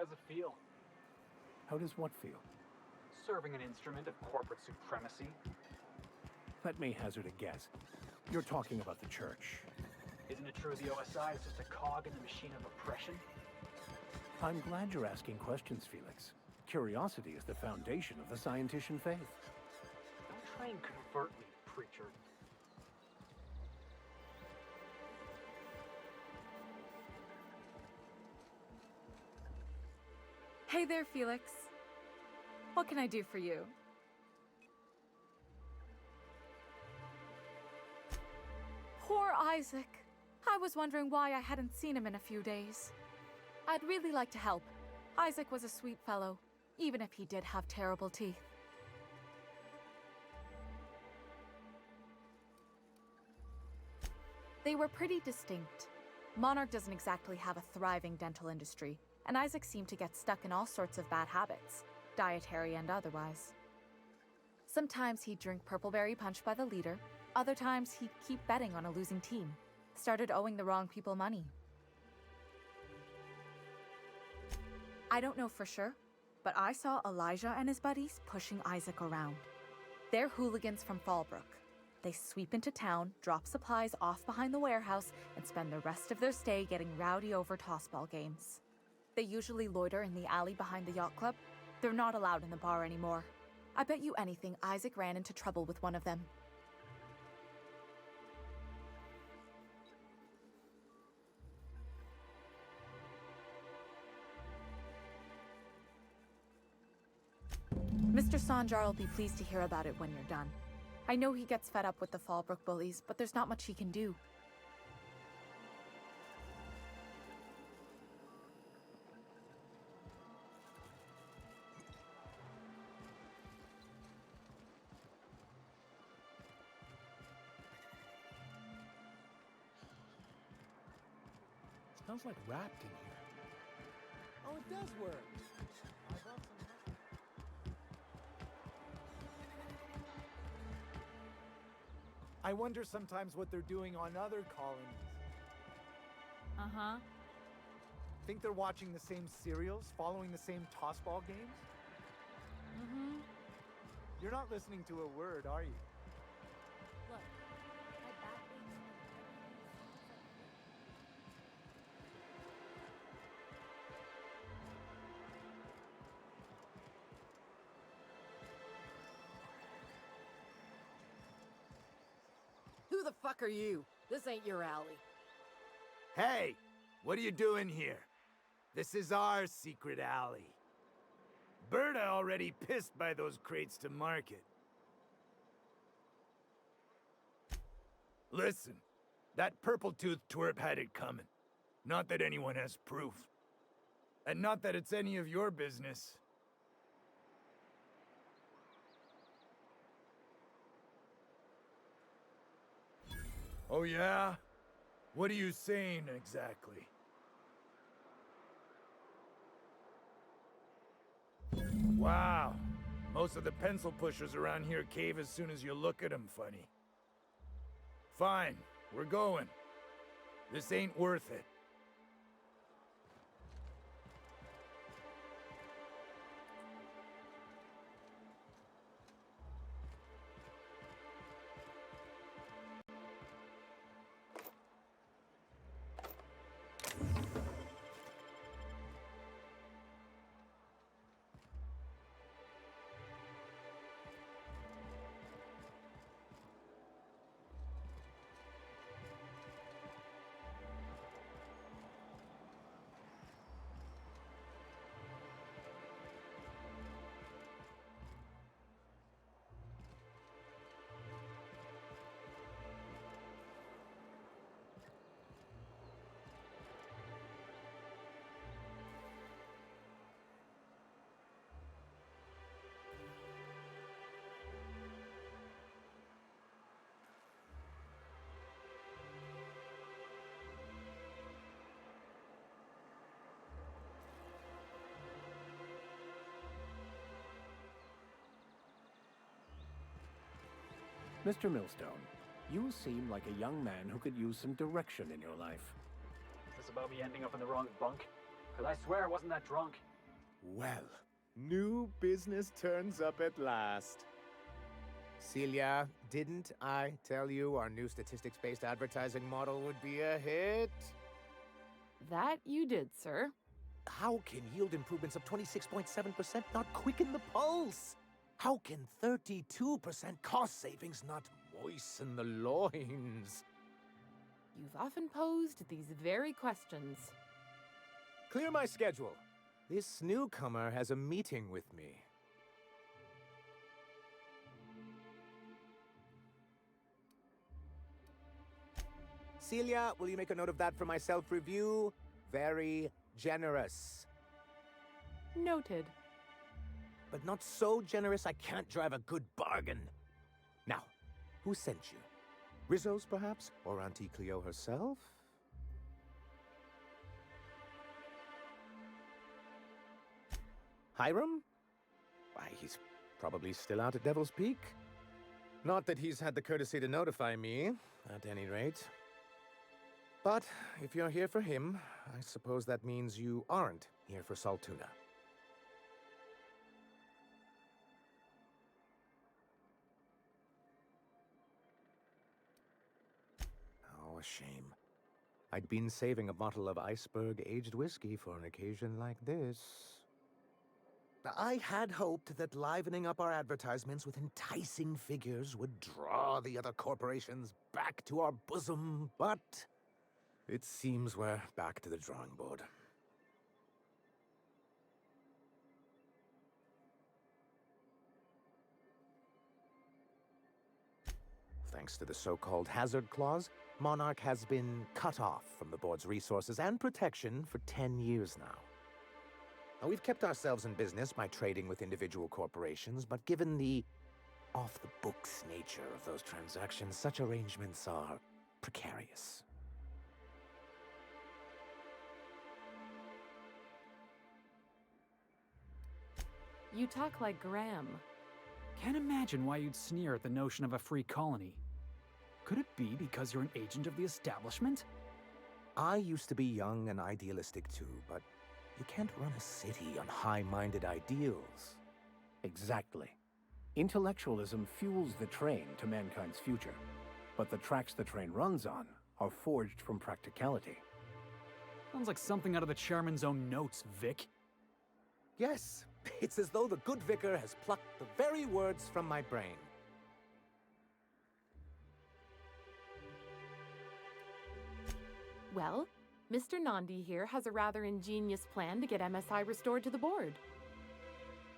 How does it feel? How does what feel? Serving an instrument of corporate supremacy? Let me hazard a guess. You're talking about the church. Isn't it true the OSI is just a cog in the machine of oppression? I'm glad you're asking questions, Felix. Curiosity is the foundation of the scientician faith. Don't try and convert me, preacher. Hey there, Felix. What can I do for you? Poor Isaac. I was wondering why I hadn't seen him in a few days. I'd really like to help. Isaac was a sweet fellow, even if he did have terrible teeth. They were pretty distinct. Monarch doesn't exactly have a thriving dental industry, and Isaac seemed to get stuck in all sorts of bad habits, dietary and otherwise. Sometimes he'd drink purpleberry punch by the liter, other times he'd keep betting on a losing team, started owing the wrong people money. I don't know for sure, but I saw Elijah and his buddies pushing Isaac around. They're hooligans from Fallbrook. They sweep into town, drop supplies off behind the warehouse, and spend the rest of their stay getting rowdy over tossball games. They usually loiter in the alley behind the yacht club. They're not allowed in the bar anymore. I bet you anything Isaac ran into trouble with one of them. Mr. Sanjar will be pleased to hear about it when you're done. I know he gets fed up with the Fallbrook bullies, but there's not much he can do. Smells like wrapped in here. Oh, it does work. I bought some. I wonder sometimes what they're doing on other colonies. Uh-huh. Think they're watching the same serials, following the same tossball games? Mm-hmm. You're not listening to a word, are you? Look, Who the fuck are you? This ain't your alley. Hey, what are you doing here? This is our secret alley. Berta already pissed by those crates to market. Listen, that purple-toothed twerp had it coming. Not that anyone has proof. And not that it's any of your business. Oh yeah? What are you saying exactly? Wow. Most of the pencil pushers around here cave as soon as you look at them funny. Fine, we're going. This ain't worth it. Mr. Millstone, you seem like a young man who could use some direction in your life. Is this about me ending up in the wrong bunk? Because I swear I wasn't that drunk. Well, new business turns up at last. Celia, didn't I tell you our new statistics-based advertising model would be a hit? That you did, sir. How can yield improvements of 26.7% not quicken the pulse? How can 32% cost savings not moisten the loins? You've often posed these very questions. Clear my schedule. This newcomer has a meeting with me. Celia, will you make a note of that for my self-review? Very generous. Noted. But not so generous I can't drive a good bargain. Now, who sent you? Rizzo's, perhaps? Or Auntie Cleo herself? Hiram? Why, he's probably still out at Devil's Peak. Not that he's had the courtesy to notify me, at any rate. But if you're here for him, I suppose that means you aren't here for Saltuna. Oh, a shame. I'd been saving a bottle of iceberg-aged whiskey for an occasion like this. I had hoped that livening up our advertisements with enticing figures would draw the other corporations back to our bosom, but it seems we're back to the drawing board. Thanks to the so-called hazard clause, Monarch has been cut off from the board's resources and protection for 10 years now. Now, we've kept ourselves in business by trading with individual corporations, but given the off-the-books nature of those transactions, such arrangements are precarious. You talk like Graham. Can't imagine why you'd sneer at the notion of a free colony. Could it be because you're an agent of the establishment? I used to be young and idealistic too, but you can't run a city on high-minded ideals. Exactly. Intellectualism fuels the train to mankind's future, but the tracks the train runs on are forged from practicality. Sounds like something out of the chairman's own notes, Vic. Yes, it's as though the good vicar has plucked the very words from my brain. Well, Mr. Nandi here has a rather ingenious plan to get MSI restored to the board.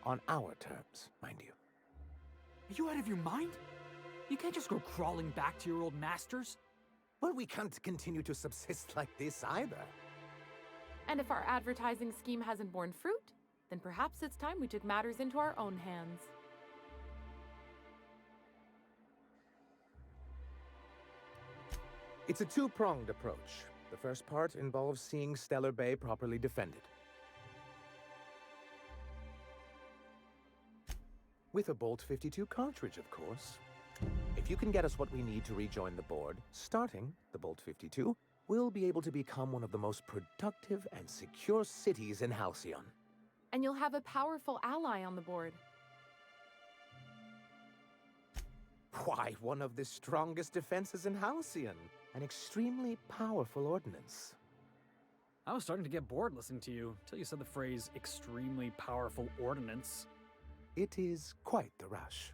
On our terms, mind you. Are you out of your mind? You can't just go crawling back to your old masters. Well, we can't continue to subsist like this either. And if our advertising scheme hasn't borne fruit, then perhaps it's time we took matters into our own hands. It's a two-pronged approach. The first part involves seeing Stellar Bay properly defended. With a Bolt 52 cartridge, of course. If you can get us what we need to rejoin the board, starting the Bolt 52, we'll be able to become one of the most productive and secure cities in Halcyon. And you'll have a powerful ally on the board. Why, one of the strongest defenses in Halcyon. An extremely powerful ordnance. I was starting to get bored listening to you, till you said the phrase, extremely powerful ordnance. It is quite the rush.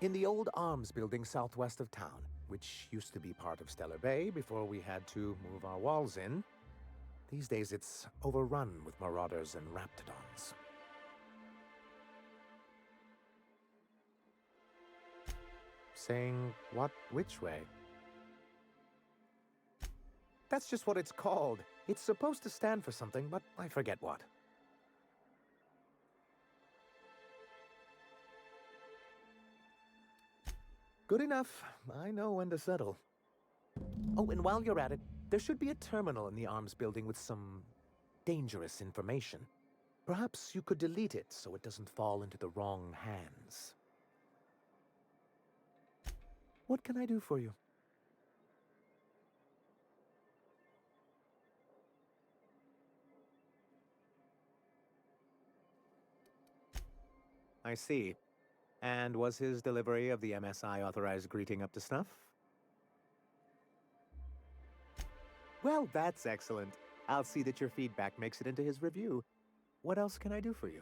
In the old arms building southwest of town, which used to be part of Stellar Bay before we had to move our walls in, these days it's overrun with marauders and raptidons. Saying what, which way? That's just what it's called. It's supposed to stand for something, but I forget what. Good enough. I know when to settle. Oh, and while you're at it, there should be a terminal in the arms building with some dangerous information. Perhaps you could delete it so it doesn't fall into the wrong hands. What can I do for you? I see. And was his delivery of the MSI authorized greeting up to snuff? Well, that's excellent. I'll see that your feedback makes it into his review. What else can I do for you?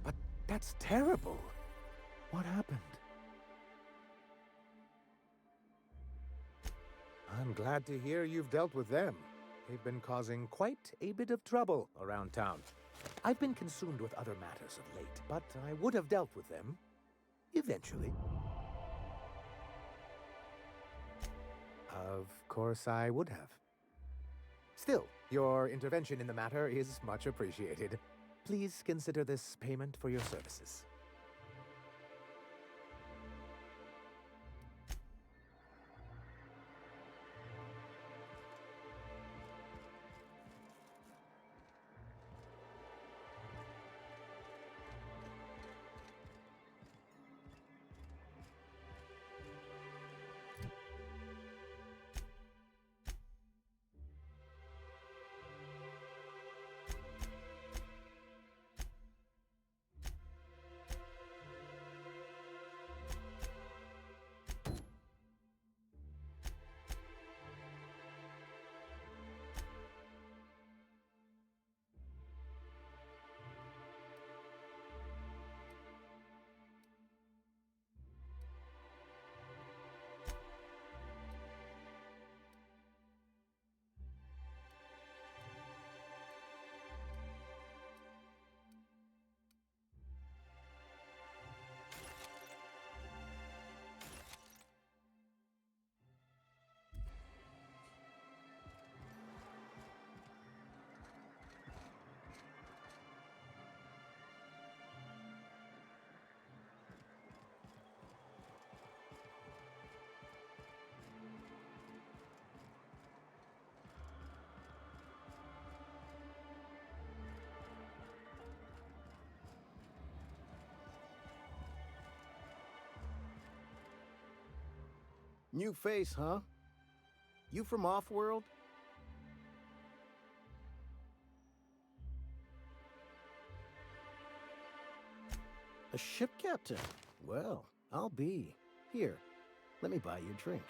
But that's terrible. What happened? I'm glad to hear you've dealt with them. They've been causing quite a bit of trouble around town. I've been consumed with other matters of late, but I would have dealt with them eventually. Of course I would have. Still, your intervention in the matter is much appreciated. Please consider this payment for your services. New face, huh? You from off-world? A ship captain? Well, I'll be. Here, let me buy you a drink.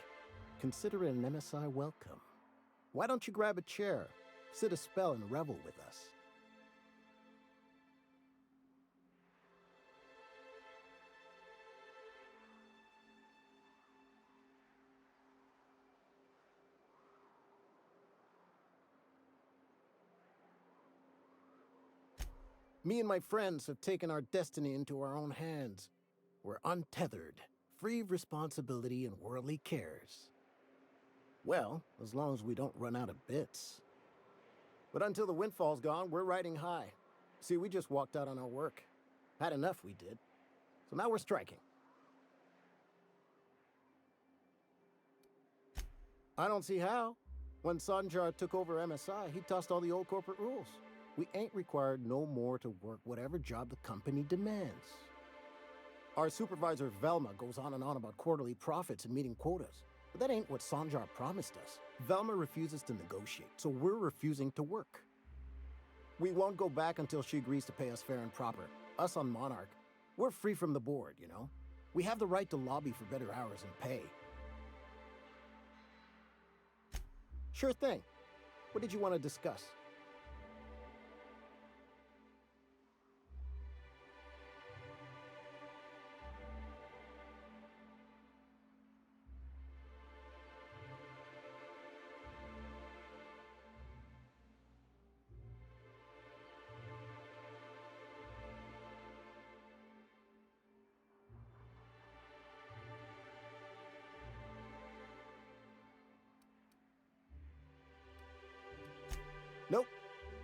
Consider it an MSI welcome. Why don't you grab a chair, sit a spell, and revel with us? Me and my friends have taken our destiny into our own hands. We're untethered, free of responsibility and worldly cares. Well, as long as we don't run out of bits. But until the windfall's gone, we're riding high. See, we just walked out on our work. Had enough, we did. So now we're striking. I don't see how. When Sanjar took over MSI, he tossed all the old corporate rules. We ain't required no more to work whatever job the company demands. Our supervisor Velma goes on and on about quarterly profits and meeting quotas. But that ain't what Sanjar promised us. Velma refuses to negotiate, so we're refusing to work. We won't go back until she agrees to pay us fair and proper. Us on Monarch, we're free from the board, you know? We have the right to lobby for better hours and pay. Sure thing. What did you want to discuss? Nope.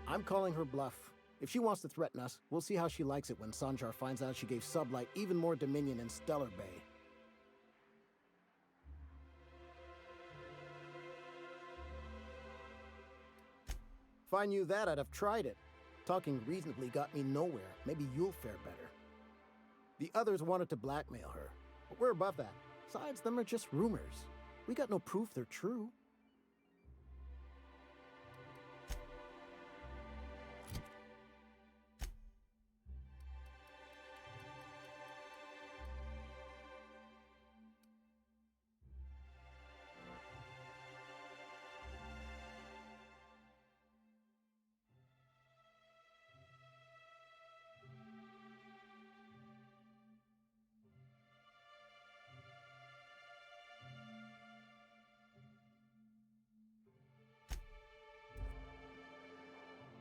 I'm calling her bluff. If she wants to threaten us, we'll see how she likes it when Sanjar finds out she gave Sublight even more dominion in Stellar Bay. If I knew that, I'd have tried it. Talking reasonably got me nowhere. Maybe you'll fare better. The others wanted to blackmail her, but we're above that. Besides, them are just rumors. We got no proof they're true.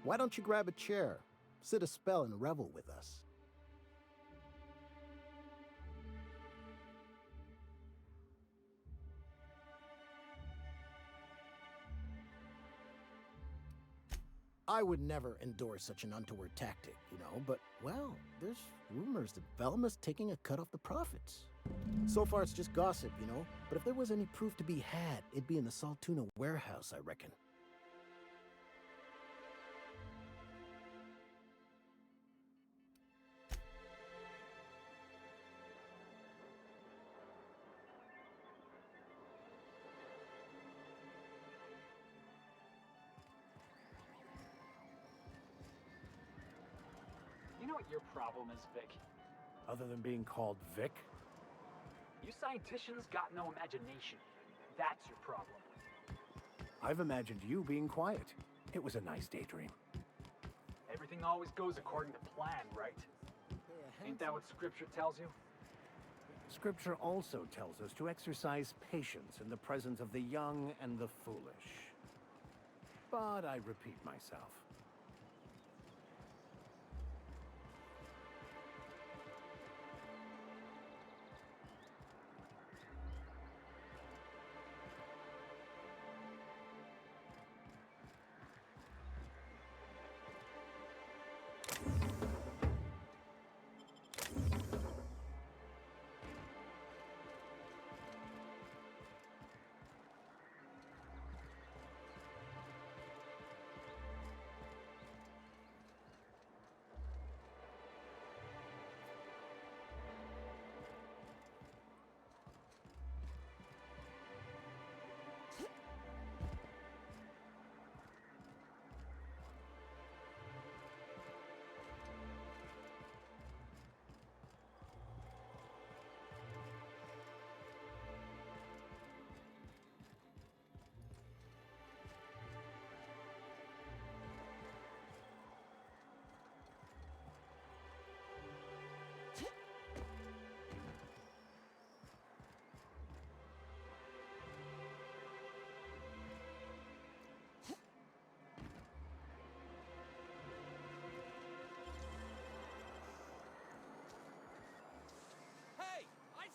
Why don't you grab a chair, sit a spell, and revel with us? I would never endorse such an untoward tactic, but, well, there's rumors that Velma's taking a cut off the profits. So far, it's just gossip, but if there was any proof to be had, it'd be in the Saltuna warehouse, I reckon. You know what your problem is, Vic? Other than being called Vic? You scienticians got no imagination. That's your problem. I've imagined you being quiet. It was a nice daydream. Everything always goes according to plan, right? Ain't that what Scripture tells you? Scripture also tells us to exercise patience in the presence of the young and the foolish. But I repeat myself.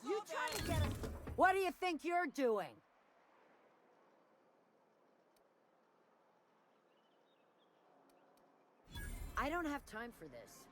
You trying to get us? What do you think you're doing? I don't have time for this.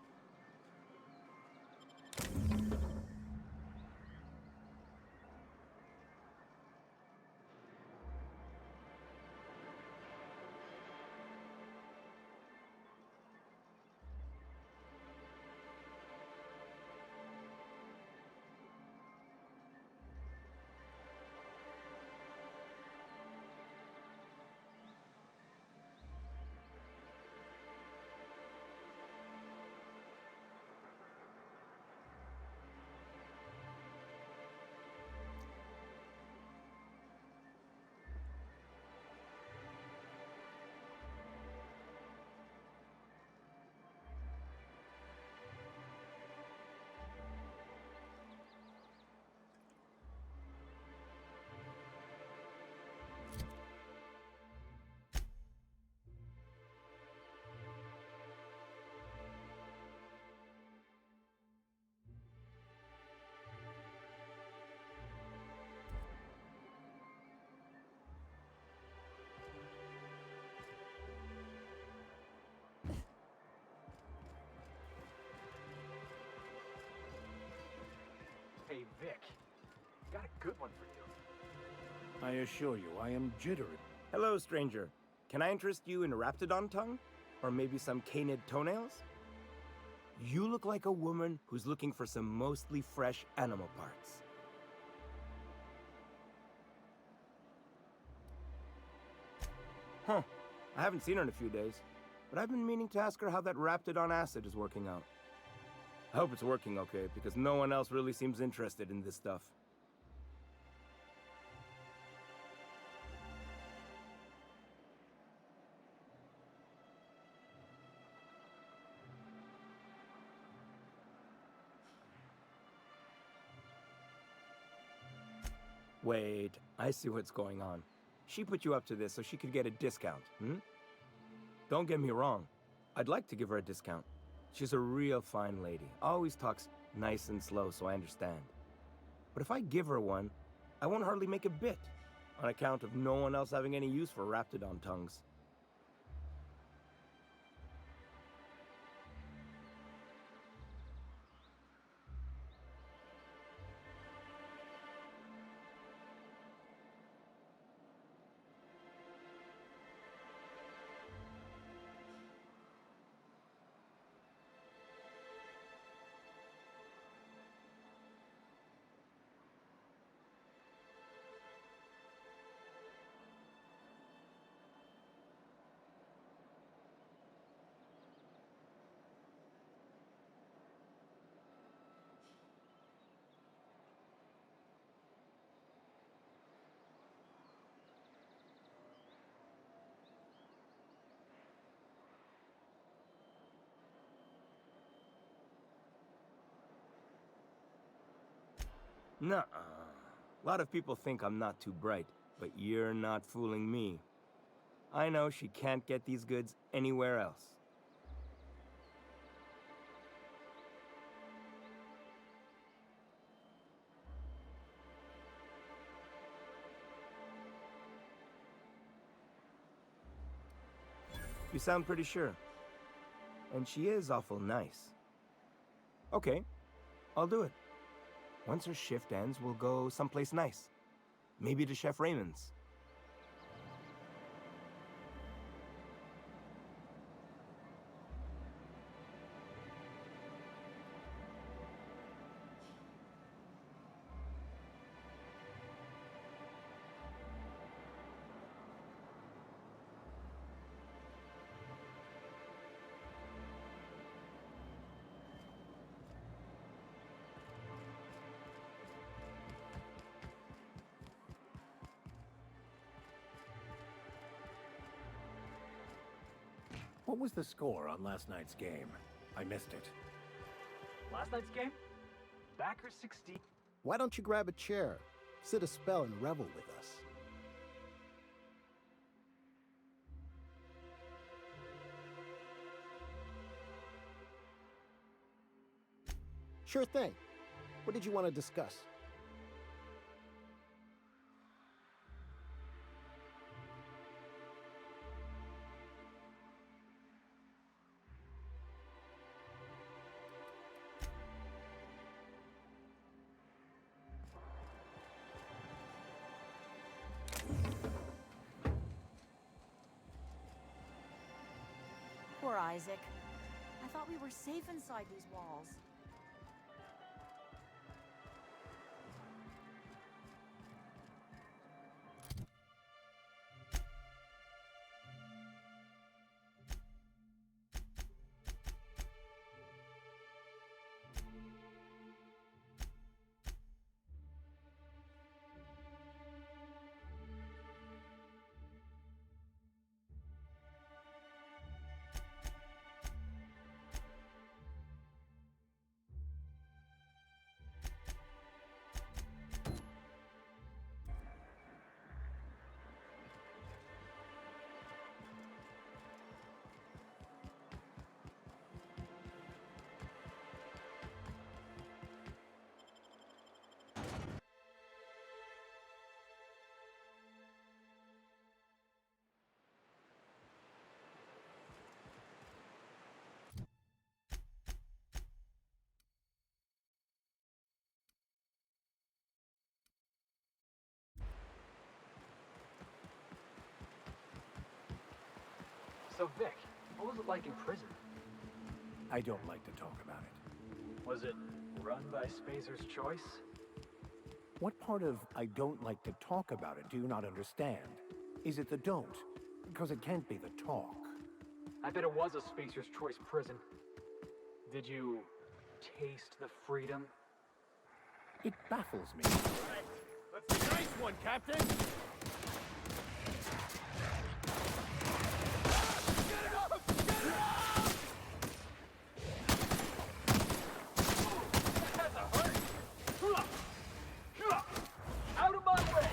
Hey, Vic. Got a good one for you. I assure you, I am jittery. Hello, stranger. Can I interest you in Raptidon tongue? Or maybe some canid toenails? You look like a woman who's looking for some mostly fresh animal parts. Huh. I haven't seen her in a few days, but I've been meaning to ask her how that Raptidon acid is working out. I hope it's working okay, because no one else really seems interested in this stuff. Wait, I see what's going on. She put you up to this so she could get a discount, hmm? Don't get me wrong. I'd like to give her a discount. She's a real fine lady. Always talks nice and slow, so I understand. But if I give her one, I won't hardly make a bit, on account of no one else having any use for Raptidon tongues. Nuh-uh. A lot of people think I'm not too bright, but you're not fooling me. I know she can't get these goods anywhere else. You sound pretty sure. And she is awful nice. Okay, I'll do it. Once her shift ends, we'll go someplace nice. Maybe to Chef Raymond's. What was the score on last night's game? I missed it. Last night's game? Backer 16. Why don't you grab a chair, sit a spell, and revel with us? Sure thing. What did you want to discuss? Poor Isaac. I thought we were safe inside these walls. So, Vic, what was it like in prison? I don't like to talk about it. Was it run by Spazer's choice? What part of I don't like to talk about it do you not understand? Is it the don't? Because it can't be the talk. I bet it was a Spazer's choice prison. Did you taste the freedom? It baffles me. That's a nice one, Captain! Out of my way!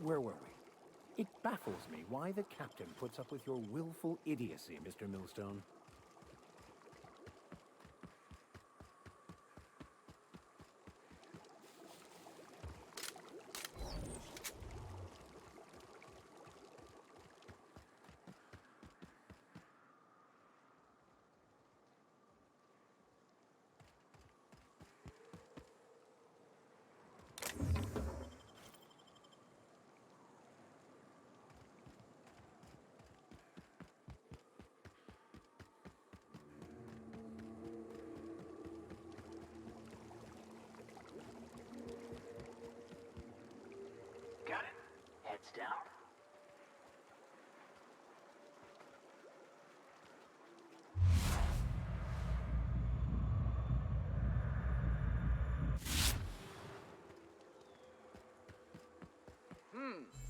Where were we? It baffles me why the captain puts up with your willful idiocy, Mr. Millstone. Got it. Heads down.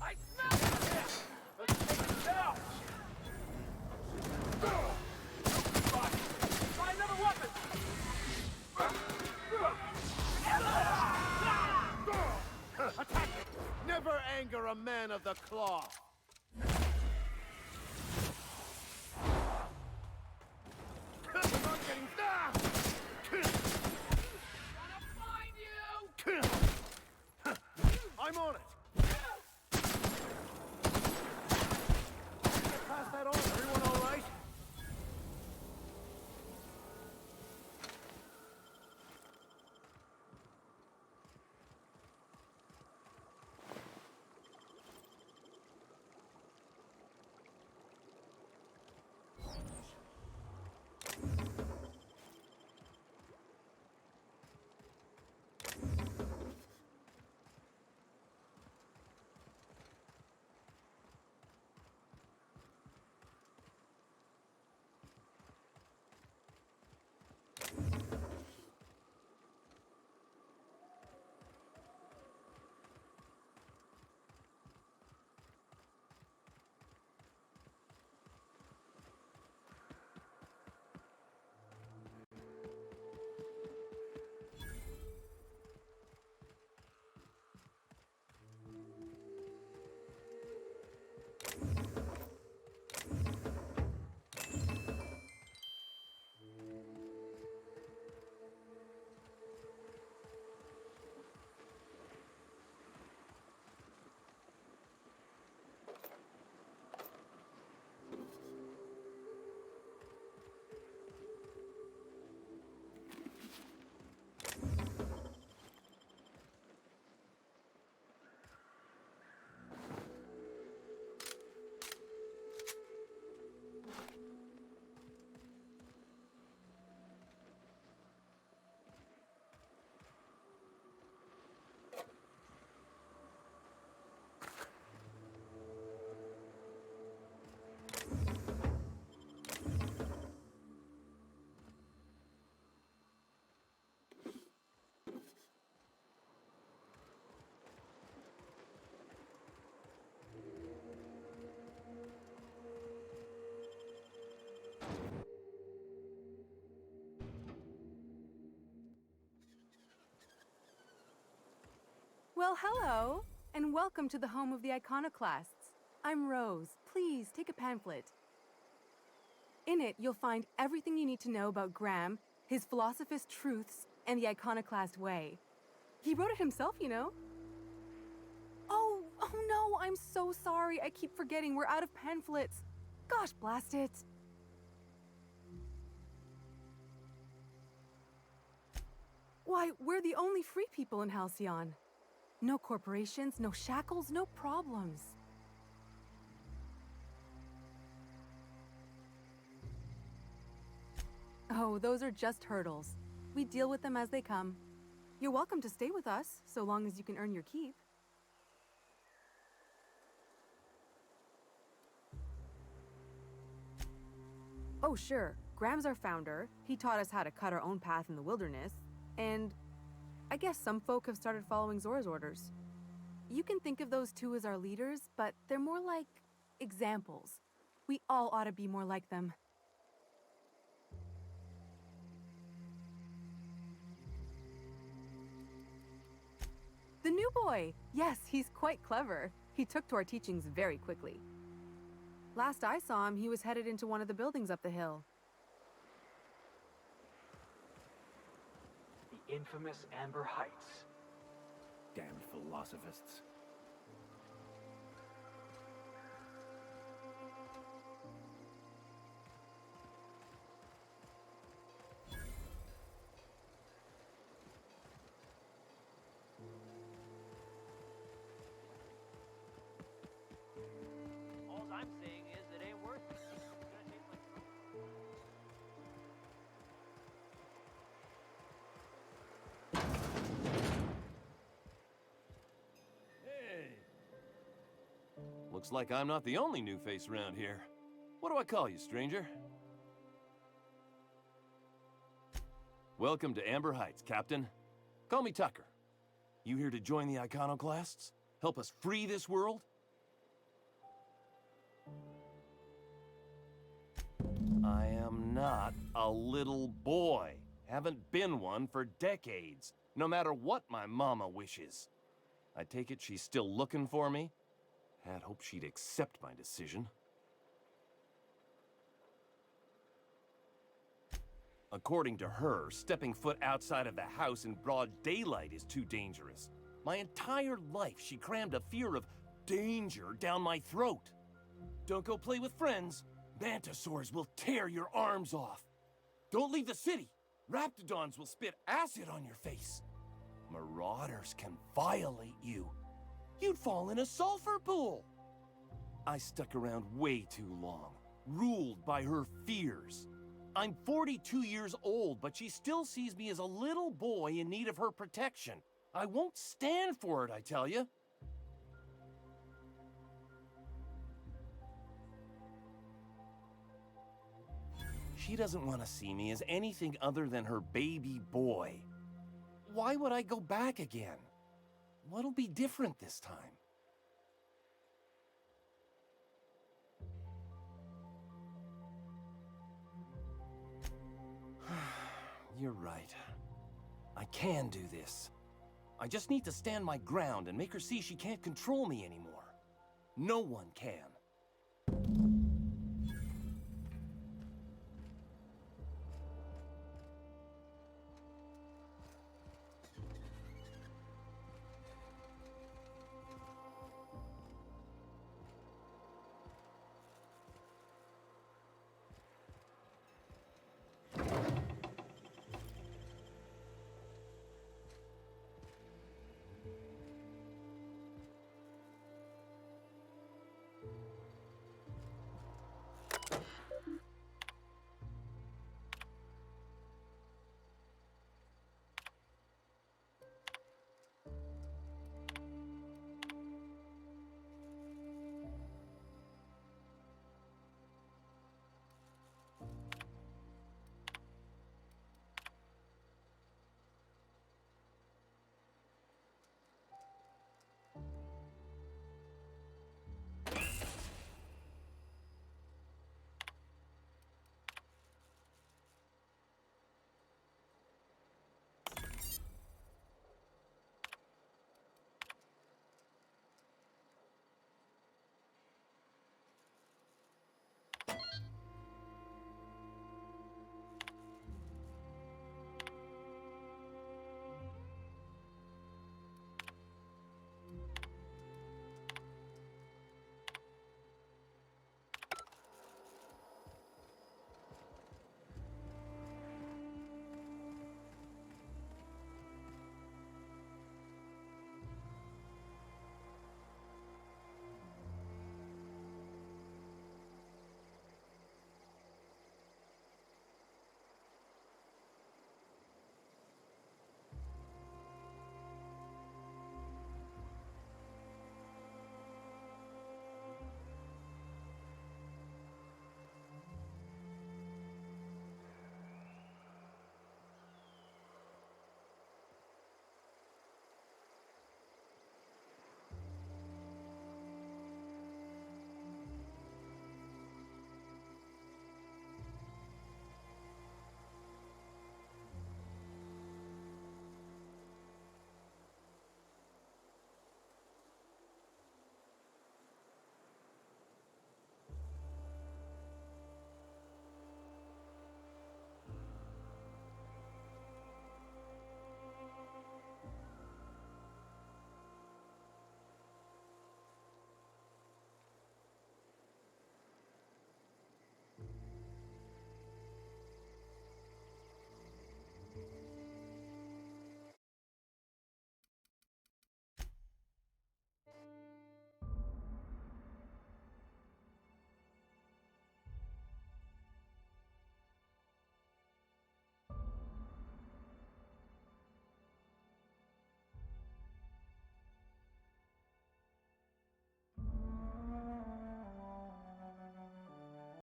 I smell it! Let's take it down! Try another weapon! Attack it! Never anger a man of the claw! I'm on it! Pass that on. Everyone all right? Well, hello, and welcome to the home of the iconoclasts. I'm Rose. Please take a pamphlet. In it, you'll find everything you need to know about Graham, his philosophist truths, and the iconoclast way. He wrote it himself, you know. Oh no, I'm so sorry. I keep forgetting we're out of pamphlets. Gosh, blast it. Why, we're the only free people in Halcyon. No corporations, no shackles, no problems. Oh, those are just hurdles. We deal with them as they come. You're welcome to stay with us, so long as you can earn your keep. Oh, sure. Graham's our founder. He taught us how to cut our own path in the wilderness. And I guess some folk have started following Zora's orders. You can think of those two as our leaders, but they're more like examples. We all ought to be more like them. The new boy! Yes, he's quite clever. He took to our teachings very quickly. Last I saw him, he was headed into one of the buildings up the hill. The infamous Amber Heights. Damned philosophists. All I'm saying is it ain't worth it. It's gonna take like... Hey! Looks like I'm not the only new face around here. What do I call you, stranger? Welcome to Amber Heights, Captain. Call me Tucker. You here to join the Iconoclasts? Help us free this world? I am not a little boy. Haven't been one for decades, no matter what my mama wishes. I take it she's still looking for me? Had hoped she'd accept my decision. According to her, stepping foot outside of the house in broad daylight is too dangerous. My entire life, she crammed a fear of danger down my throat. Don't go play with friends. Mantisaurs will tear your arms off. Don't leave the city. Raptidons will spit acid on your face. Marauders can violate you. You'd fall in a sulfur pool. I stuck around way too long, ruled by her fears. I'm 42 years old, but she still sees me as a little boy in need of her protection. I won't stand for it, I tell you. She doesn't want to see me as anything other than her baby boy. Why would I go back again? What'll be different this time? You're right. I can do this. I just need to stand my ground and make her see she can't control me anymore. No one can.